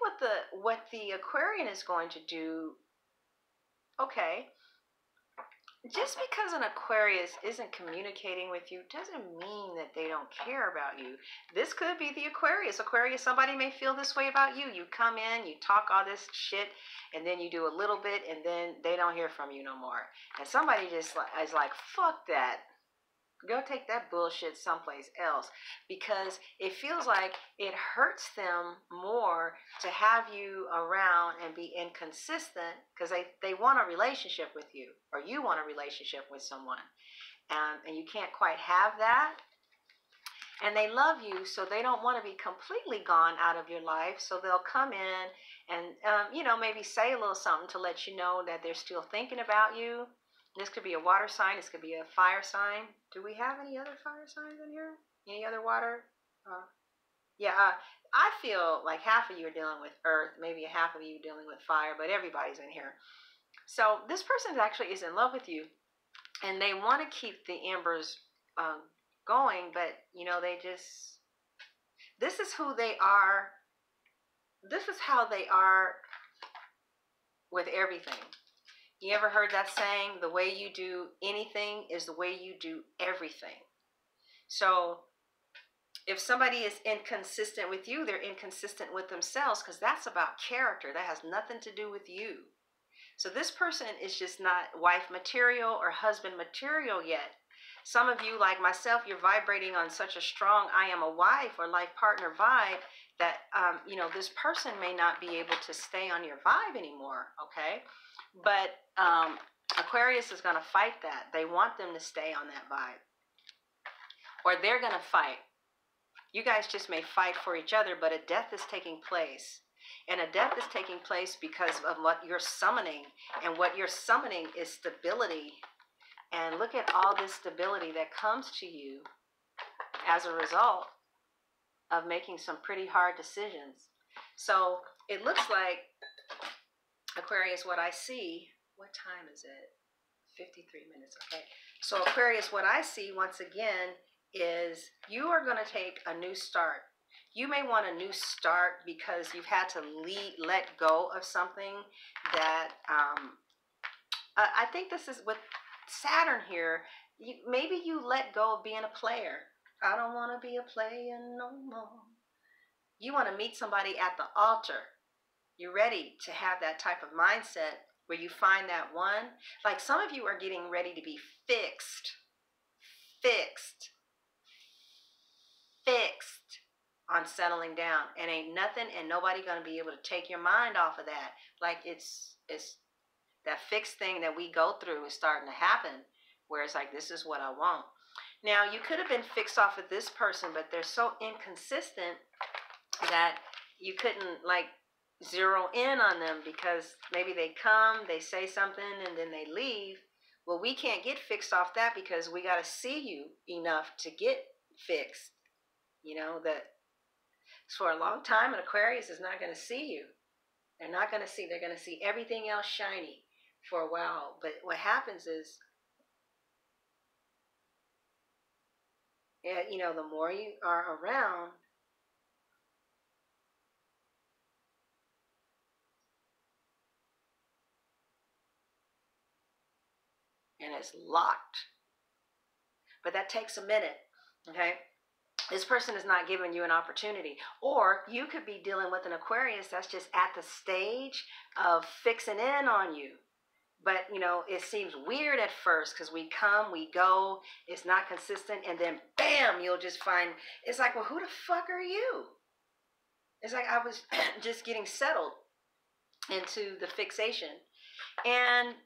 what the Aquarian is going to do, okay, just because an Aquarius isn't communicating with you doesn't mean that they don't care about you. This could be the Aquarius. Aquarius, somebody may feel this way about you. You come in, you talk all this shit, and then you do a little bit, and then they don't hear from you no more. And somebody just is like, fuck that. Go take that bullshit someplace else, because it feels like it hurts them more to have you around and be inconsistent, because they want a relationship with you, or you want a relationship with someone, and you can't quite have that. And they love you, so they don't want to be completely gone out of your life. So they'll come in and maybe say a little something to let you know that they're still thinking about you. This could be a water sign. This could be a fire sign. Do we have any other fire signs in here? Any other water? I feel like half of you are dealing with earth, maybe half of you are dealing with fire, but everybody's in here. So this person actually is in love with you, and they want to keep the embers going, but this is who they are. This is how they are with everything. You ever heard that saying, the way you do anything is the way you do everything? So if somebody is inconsistent with you, they're inconsistent with themselves, because that's about character. That has nothing to do with you. So this person is just not wife material or husband material yet. Some of you, like myself, you're vibrating on such a strong I am a wife or life partner vibe that, this person may not be able to stay on your vibe anymore, okay? But Aquarius is going to fight that. They want them to stay on that vibe. Or they're going to fight. You guys just may fight for each other, but a death is taking place. And a death is taking place because of what you're summoning. And what you're summoning is stability. And look at all this stability that comes to you as a result of making some pretty hard decisions. So it looks like, Aquarius, what I see, what time is it? 53 minutes, okay. So Aquarius, what I see once again is you are going to take a new start. You may want a new start because you've had to let go of something that, I think this is with Saturn here. Maybe you let go of being a player. I don't want to be a player no more. You want to meet somebody at the altar. You're ready to have that type of mindset where you find that one. Like some of you are getting ready to be fixed on settling down, and ain't nothing and nobody going to be able to take your mind off of that. Like it's that fixed thing that we go through is starting to happen, where it's like, this is what I want. Now, you could have been fixed off of this person, but they're so inconsistent that you couldn't like zero in on them, because maybe they come, they say something, and then they leave. Well, we can't get fixed off that because we got to see you enough to get fixed. That for a long time, an Aquarius is not going to see you. They're going to see everything else shiny for a while. But what happens is, And, the more you are around, and it's locked. But that takes a minute, okay? This person is not giving you an opportunity. Or you could be dealing with an Aquarius that's just at the stage of fixing in on you. But, it seems weird at first because we come, we go, it's not consistent, and then bam, you'll just find, it's like, well, who the fuck are you? It's like I was just getting settled into the fixation. And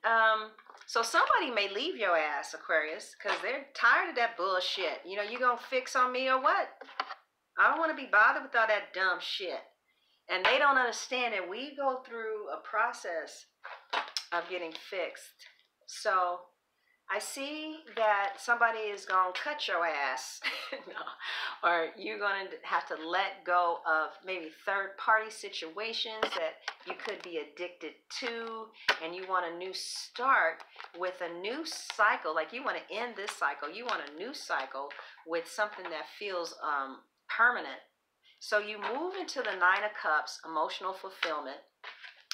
so somebody may leave your ass, Aquarius, because they're tired of that bullshit. You going to fix on me or what? I don't want to be bothered with all that dumb shit. And they don't understand that we go through a process of getting fixed. So I see that somebody is going to cut your ass. No. Or you're going to have to let go of maybe third-party situations that you could be addicted to, and you want a new start with a new cycle. Like you want to end this cycle. You want a new cycle with something that feels permanent. So you move into the Nine of Cups, emotional fulfillment.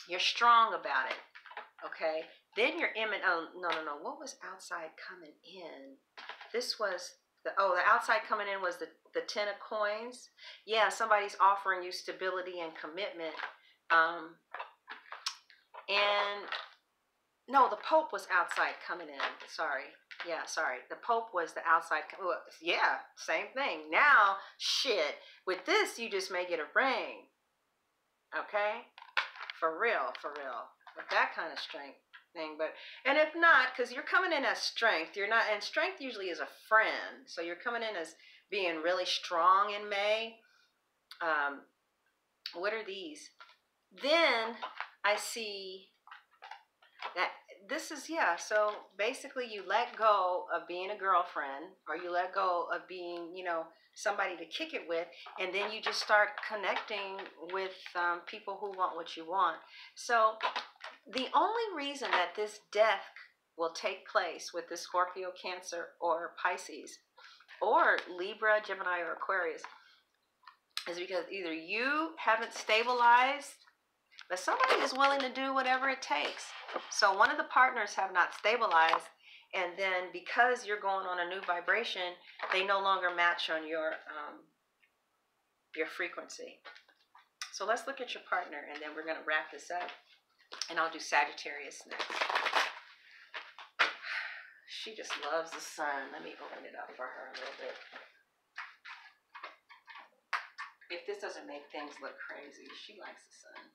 You're strong about it, okay? Then you're imminent. Oh, no. What was outside coming in? This was the outside coming in was the Ten of Coins. Yeah, somebody's offering you stability and commitment. And no, the Pope was outside coming in. Sorry. Yeah, sorry. The Pope was the outside. Well, yeah, same thing. Now, shit. With this, you just may get a ring. Okay? For real. With that kind of strength thing. And if not, because you're coming in as strength. You're not, and strength usually is a friend. So you're coming in as being really strong in May. What are these? Then I see that this is, so basically you let go of being a girlfriend, or you let go of being, somebody to kick it with, and then you just start connecting with people who want what you want. So the only reason that this death will take place with the Scorpio, Cancer, or Pisces, or Libra, Gemini, or Aquarius is because either you haven't stabilized, but somebody is willing to do whatever it takes. So one of the partners have not stabilized, and then because you're going on a new vibration, they no longer match on your frequency. So let's look at your partner, and then we're going to wrap this up, and I'll do Sagittarius next. She just loves the sun. Let me open it up for her a little bit. If this doesn't make things look crazy, she likes the sun.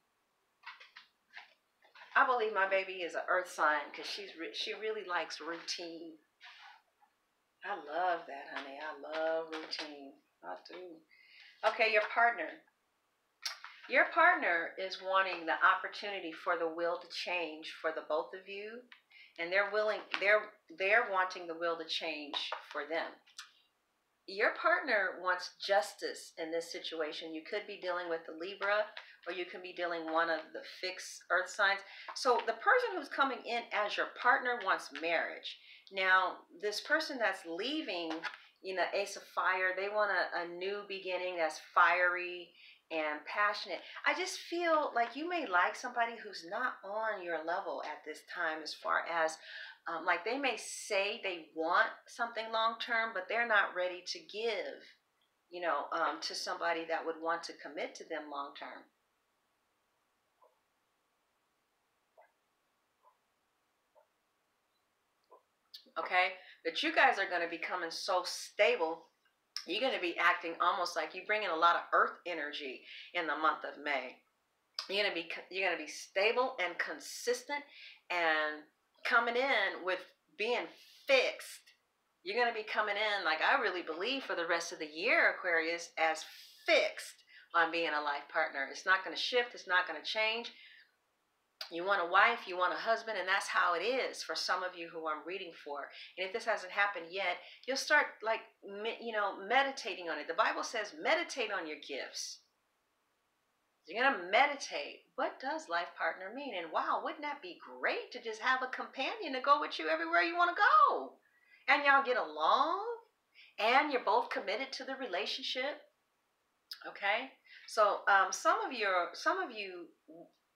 I believe my baby is an earth sign because she really likes routine. I love that, honey. I love routine. I do. Okay, your partner. Your partner is wanting the opportunity for the will to change for the both of you, and they're wanting the will to change for them. Your partner wants justice in this situation. You could be dealing with the Libra, or you can be dealing one of the fixed earth signs. So the person who's coming in as your partner wants marriage. Now, this person that's leaving, Ace of Fire, they want a new beginning that's fiery and passionate. I just feel like you may like somebody who's not on your level at this time, as far as like they may say they want something long-term, but they're not ready to give, to somebody that would want to commit to them long-term. Okay? But you guys are going to be becoming so stable. You're going to be acting almost like you bring in a lot of earth energy in the month of May. You're going to be stable and consistent, and coming in with being fixed. You're going to be coming in, like I really believe, for the rest of the year, Aquarius, as fixed on being a life partner. It's not going to shift. It's not going to change. You want a wife, you want a husband, and that's how it is for some of you who I'm reading for. And if this hasn't happened yet, you'll start meditating on it. The Bible says meditate on your gifts. You're going to meditate. What does life partner mean? And wow, wouldn't that be great to just have a companion to go with you everywhere you want to go? And y'all get along, and you're both committed to the relationship. Okay, so some of you,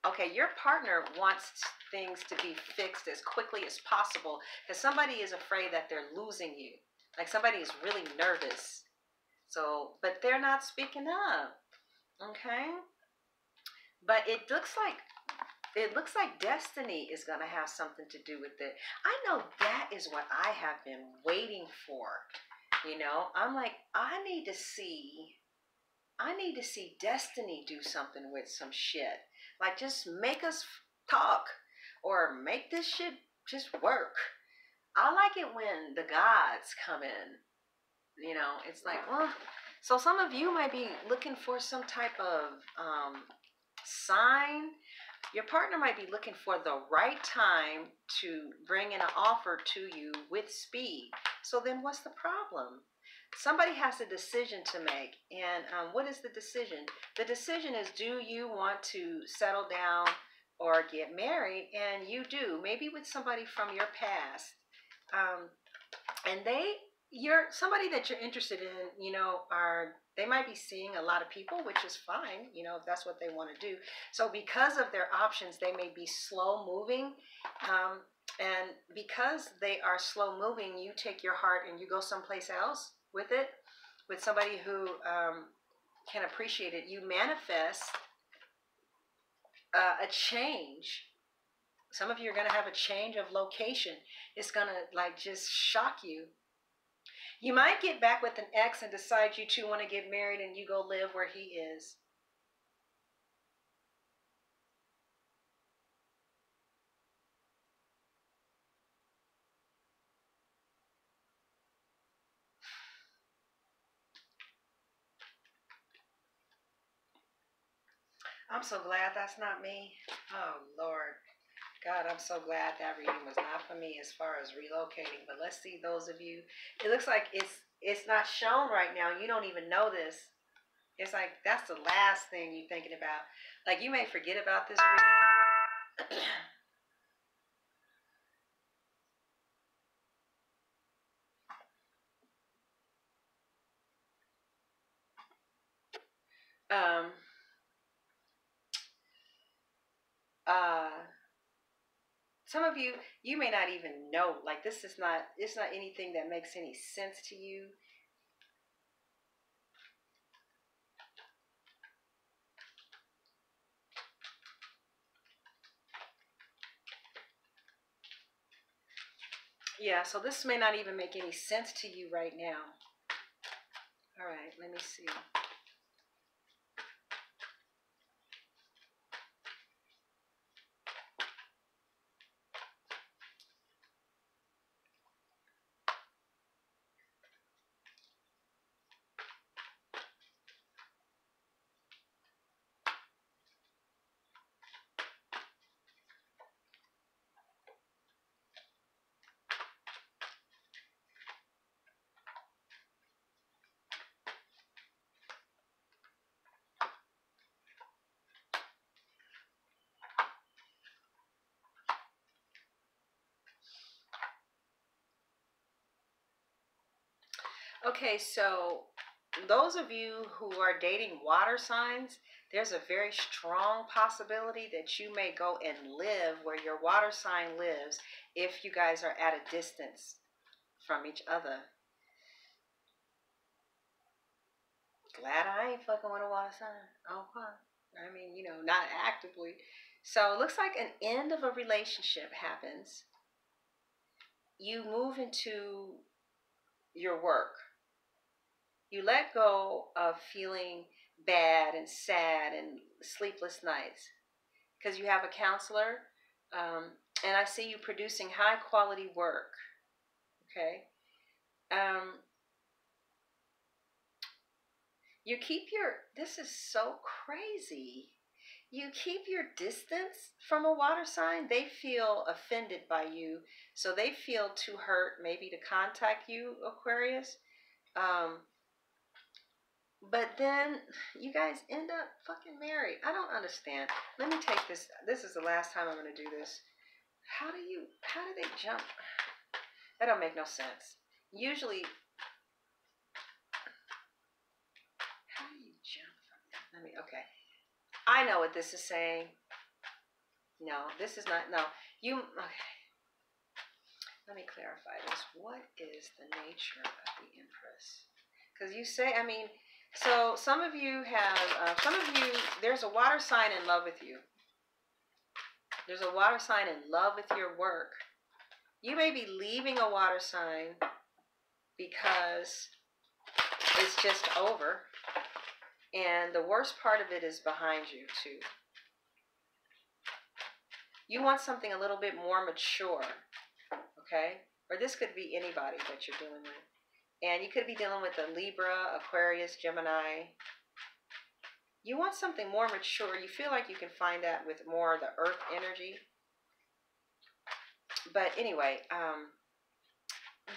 okay, your partner wants things to be fixed as quickly as possible because somebody is afraid that they're losing you. Like somebody is really nervous. So, but they're not speaking up. Okay, but it looks like destiny is going to have something to do with it. I know that is what I have been waiting for. You know, I'm like, I need to see destiny do something with some shit. Like just make us talk or make this shit just work. I like it when the gods come in. You know, it's like, well, so some of you might be looking for some type of sign. Your partner might be looking for the right time to bring in an offer to you with speed. So then what's the problem? Somebody has a decision to make. And what is the decision? The decision is, do you want to settle down or get married? And you do, maybe with somebody from your past. And you're somebody that you're interested in, you know, they might be seeing a lot of people, which is fine, you know, if that's what they want to do. So because of their options, they may be slow moving. And because they are slow moving, you take your heart and you go someplace else with it, with somebody who can appreciate it. You manifest a change. Some of you are going to have a change of location. It's going to like just shock you. You might get back with an ex and decide you two want to get married and you go live where he is. I'm so glad that's not me. Oh, Lord. God, I'm so glad that reading was not for me as far as relocating. But let's see those of you. It looks like it's not shown right now. You don't even know this. It's like that's the last thing you're thinking about. Like you may forget about this reading. um, some of you, you may not even know. Like it's not anything that makes any sense to you. Yeah, so this may not even make any sense to you right now. All right, let me see. Okay, so those of you who are dating water signs, there's a very strong possibility that you may go and live where your water sign lives if you guys are at a distance from each other. Glad I ain't fucking with a water sign. Okay. I mean, you know, not actively. So it looks like an end of a relationship happens. You move into your work. You let go of feeling bad and sad and sleepless nights because you have a counselor, and I see you producing high quality work. Okay, you keep your. This is so crazy. You keep your distance from a water sign. They feel offended by you, so they feel too hurt maybe to contact you, Aquarius. Um, But then you guys end up fucking married. I don't understand. Let me take this. This is the last time I'm going to do this. How do they jump? That don't make no sense. Usually I know what this is saying. No, this is not. No, you. Okay. Let me clarify this. What is the nature of the Empress? Because you say, I mean, so some of you have, there's a water sign in love with you. There's a water sign in love with your work. You may be leaving a water sign because it's just over. And the worst part of it is behind you, too. You want something a little bit more mature, okay? Or this could be anybody that you're dealing with. And you could be dealing with a Libra, Aquarius, Gemini. You want something more mature. You feel like you can find that with more of the earth energy. But anyway,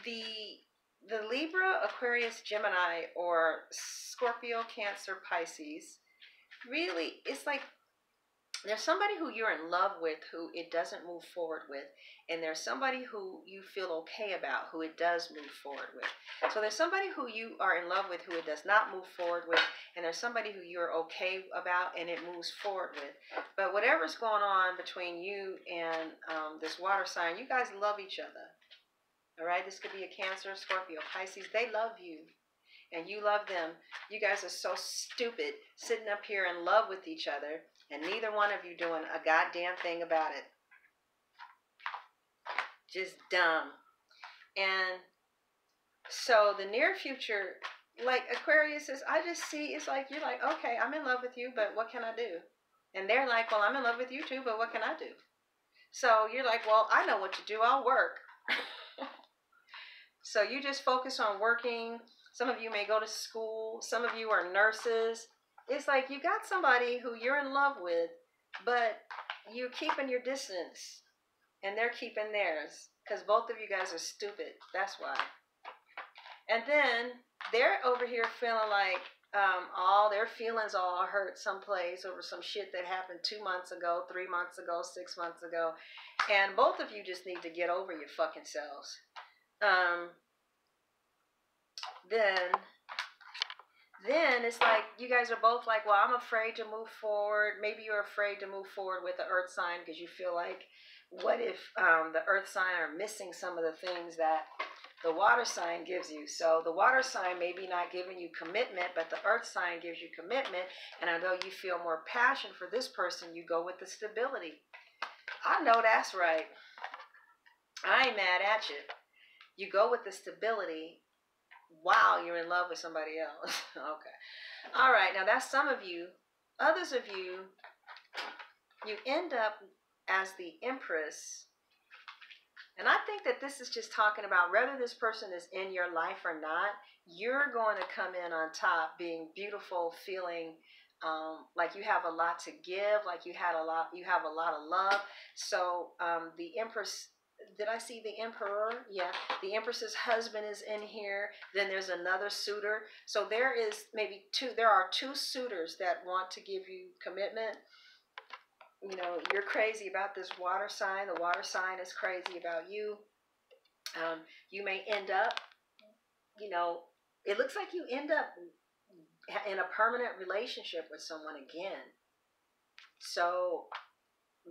the Libra, Aquarius, Gemini, or Scorpio, Cancer, Pisces, really, it's like there's somebody who you're in love with who it doesn't move forward with, and there's somebody who you feel okay about who it does move forward with. So there's somebody who you are in love with who it does not move forward with, and there's somebody who you're okay about and it moves forward with. But whatever's going on between you and this water sign, you guys love each other. All right, this could be a Cancer, Scorpio, Pisces. They love you, and you love them. You guys are so stupid sitting up here in love with each other, and neither one of you doing a goddamn thing about it. Just dumb. And so the near future, like Aquarius says, I just see, it's like, you're like, okay, I'm in love with you, but what can I do? And they're like, well, I'm in love with you too, but what can I do? So you're like, well, I know what to do. I'll work. So you just focus on working. Some of you may go to school. Some of you are nurses. It's like you got somebody who you're in love with, but you're keeping your distance, and they're keeping theirs, because both of you guys are stupid. That's why. And then they're over here feeling like all their feelings all hurt someplace over some shit that happened 2 months ago, 3 months ago, 6 months ago. And both of you just need to get over your fucking selves. Then it's like you guys are both like, well, I'm afraid to move forward. Maybe you're afraid to move forward with the earth sign because you feel like, what if the earth sign are missing some of the things that the water sign gives you? So the water sign may be not giving you commitment, but the earth sign gives you commitment. And although you feel more passion for this person, you go with the stability. I know that's right. I ain't mad at you. You go with the stability while you're in love with somebody else. Okay. All right. Now that's some of you. Others of you, you end up as the Empress. And I think that this is just talking about whether this person is in your life or not, you're going to come in on top being beautiful, feeling like you have a lot to give, like you have a lot of love. So the Empress, did I see the Emperor? Yeah, the Empress's husband is in here. Then there's another suitor. So there are two suitors that want to give you commitment. You know, you're crazy about this water sign. The water sign is crazy about you. You may end up, you know, it looks like you end up in a permanent relationship with someone again. So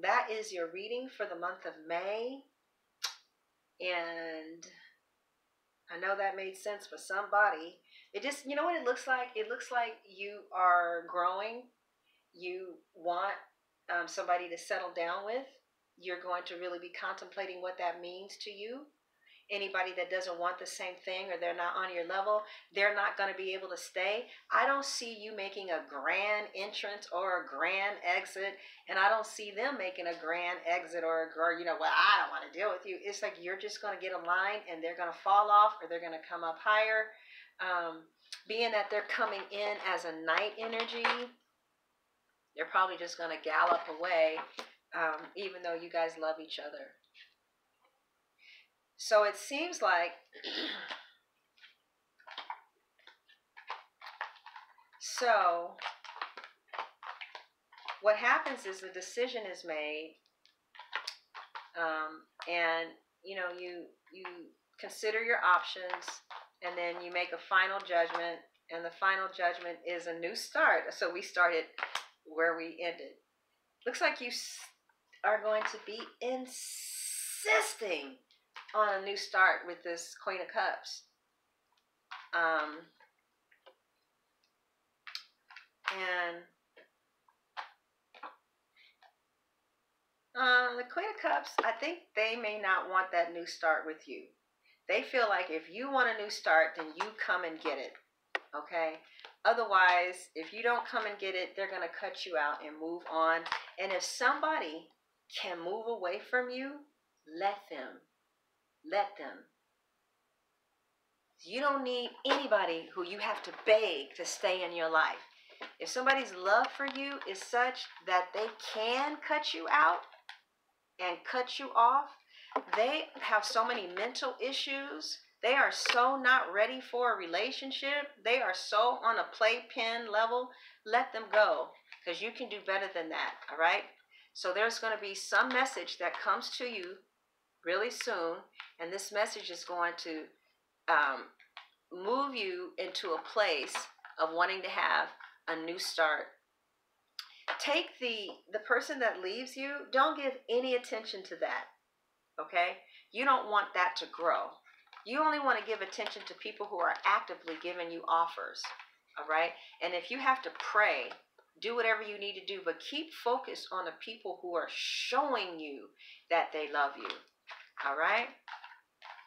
that is your reading for the month of May. And I know that made sense for somebody. It just, you know what it looks like? It looks like you are growing. You want somebody to settle down with. You're going to really be contemplating what that means to you. Anybody that doesn't want the same thing, or they're not on your level, they're not going to be able to stay. I don't see you making a grand entrance or a grand exit, and I don't see them making a grand exit or you know, well, I don't want to deal with you. It's like you're just going to get aligned, and they're going to fall off, or they're going to come up higher. Being that they're coming in as a night energy, they're probably just going to gallop away, even though you guys love each other. So it seems like, so what happens is the decision is made, and you know, you consider your options, and then you make a final judgment, and the final judgment is a new start. So we started where we ended. Looks like you are going to be insisting on a new start with this Queen of Cups. The Queen of Cups, I think they may not want that new start with you. They feel like if you want a new start, then you come and get it, okay? Otherwise, if you don't come and get it, they're going to cut you out and move on. And if somebody can move away from you, let them. Let them. You don't need anybody who you have to beg to stay in your life. If somebody's love for you is such that they can cut you out and cut you off, they have so many mental issues. They are so not ready for a relationship. They are so on a playpen level. Let them go, because you can do better than that, all right? So there's going to be some message that comes to you really soon, and this message is going to move you into a place of wanting to have a new start. Take the person that leaves you, don't give any attention to that, okay? You don't want that to grow. You only want to give attention to people who are actively giving you offers, all right? And if you have to pray, do whatever you need to do, but keep focused on the people who are showing you that they love you, all right?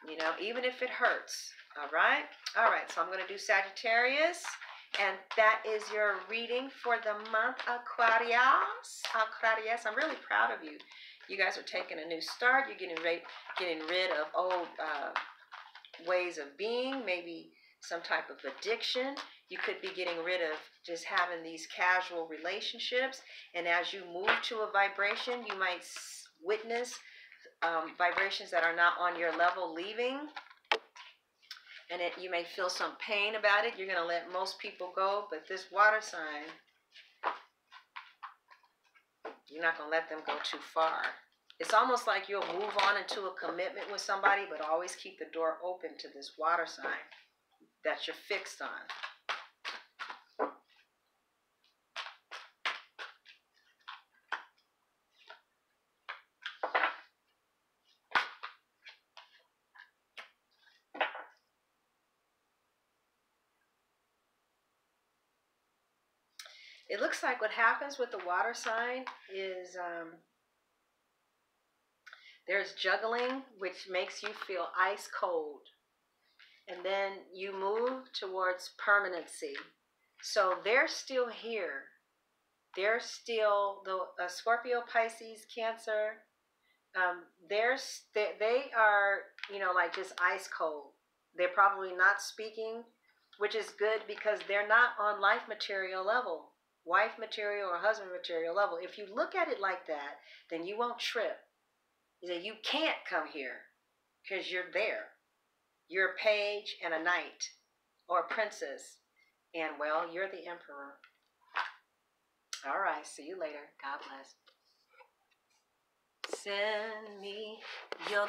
You know, even if it hurts, all right? All right, so I'm going to do Sagittarius, and that is your reading for the month, Aquarius. Aquarius, I'm really proud of you. You guys are taking a new start. You're getting rid of old ways of being, maybe some type of addiction. You could be getting rid of just having these casual relationships. And as you move to a vibration, you might witness vibrations that are not on your level leaving. And you may feel some pain about it. You're going to let most people go. But this water sign, you're not going to let them go too far. It's almost like you'll move on into a commitment with somebody, but always keep the door open to this water sign that you're fixed on. It looks like what happens with the water sign is there's juggling, which makes you feel ice cold. And then you move towards permanency. So they're still here. They're still, the Scorpio, Pisces, Cancer, they are, you know, like just ice cold. They're probably not speaking, which is good because they're not on life material level, wife material or husband material level. If you look at it like that, then you won't trip. You can't come here because you're there. You're a page and a knight or a princess. And, well, you're the emperor. All right. See you later. God bless. Send me your